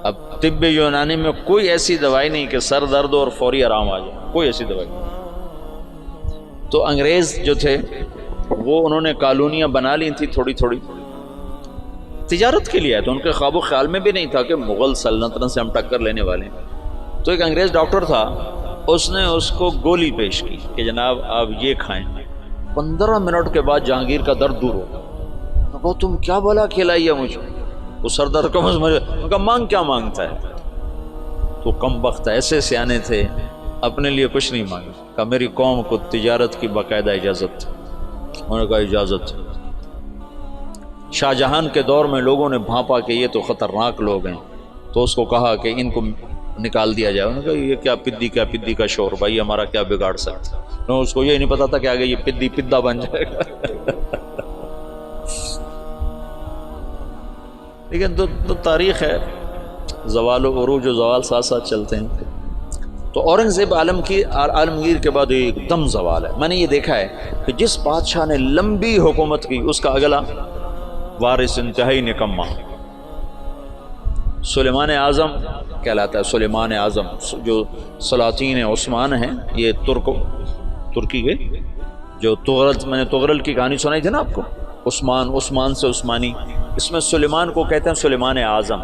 اب طب یونانی میں کوئی ایسی دوائی نہیں کہ سر درد اور فوری آرام آ جائے، کوئی ایسی دوائی نہیں۔ تو انگریز جو تھے وہ انہوں نے کالونیاں بنا لی تھی تھوڑی تھوڑی، تجارت کے لیے ہے، تو ان کے خواب و خیال میں بھی نہیں تھا کہ مغل سلطنت سے ہم ٹکر لینے والے ہیں۔ تو ایک انگریز ڈاکٹر تھا، اس نے اس کو گولی پیش کی کہ جناب آپ یہ کھائیں۔ 15 منٹ کے بعد جہانگیر کا درد دور ہو گیا۔ وہ تم کیا بولا کھلائی ہے مجھے؟ وہ سر درد کا مجھے مانگ کیا مانگتا ہے؟ تو کم بخت ایسے سیانے تھے، اپنے لیے کچھ نہیں مانگا، کہا میری قوم کو تجارت کی باقاعدہ اجازت تھی۔ انہوں نے کہا اجازت ہے۔ شاہ جہان کے دور میں لوگوں نے بھانپا کہ یہ تو خطرناک لوگ ہیں، تو اس کو کہا کہ ان کو نکال دیا جائے۔ انہوں نے کہا یہ کیا پدی کا شور، بھائی ہمارا کیا بگاڑ سکتا؟ نو، اس کو یہ نہیں پتا تھا کہ آگے یہ پدا بن جائے گا۔ لیکن تو تاریخ ہے، زوال و عروج و زوال ساتھ ساتھ چلتے ہیں۔ تو اورنگزیب عالمگیر کے بعد ایک دم زوال ہے۔ میں نے یہ دیکھا ہے کہ جس بادشاہ نے لمبی حکومت کی اس کا اگلا وارث انتہائی نکما۔ سلیمان اعظم کہلاتا ہے، سلیمان اعظم جو سلاطین عثمان ہیں، یہ ترکی کے جو میں نے تغرل کی کہانی سنائی تھی نا آپ کو، عثمان سے عثمانی، اس میں سلیمان کو کہتے ہیں سلیمان اعظم۔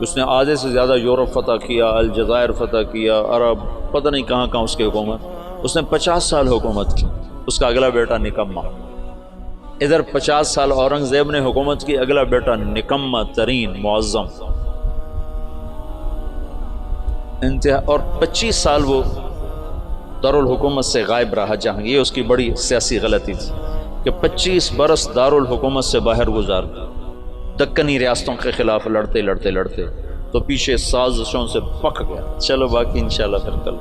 اس نے آدھے سے زیادہ یورپ فتح کیا، الجزائر فتح کیا، عرب، پتہ نہیں کہاں کہاں اس کی حکومت۔ اس نے 50 سال حکومت کی۔ اس کا اگلا بیٹا نکما۔ ادھر 50 سال اورنگزیب نے حکومت کی، اگلا بیٹا نکما ترین معظم انتہا، اور 25 سال وہ دارالحکومت سے غائب رہا جہاں۔ یہ اس کی بڑی سیاسی غلطی تھی کہ 25 برس دارالحکومت سے باہر گزار دکنی ریاستوں کے خلاف لڑتے تو پیچھے سازشوں سے پک گیا۔ چلو باقی انشاءاللہ پھر کل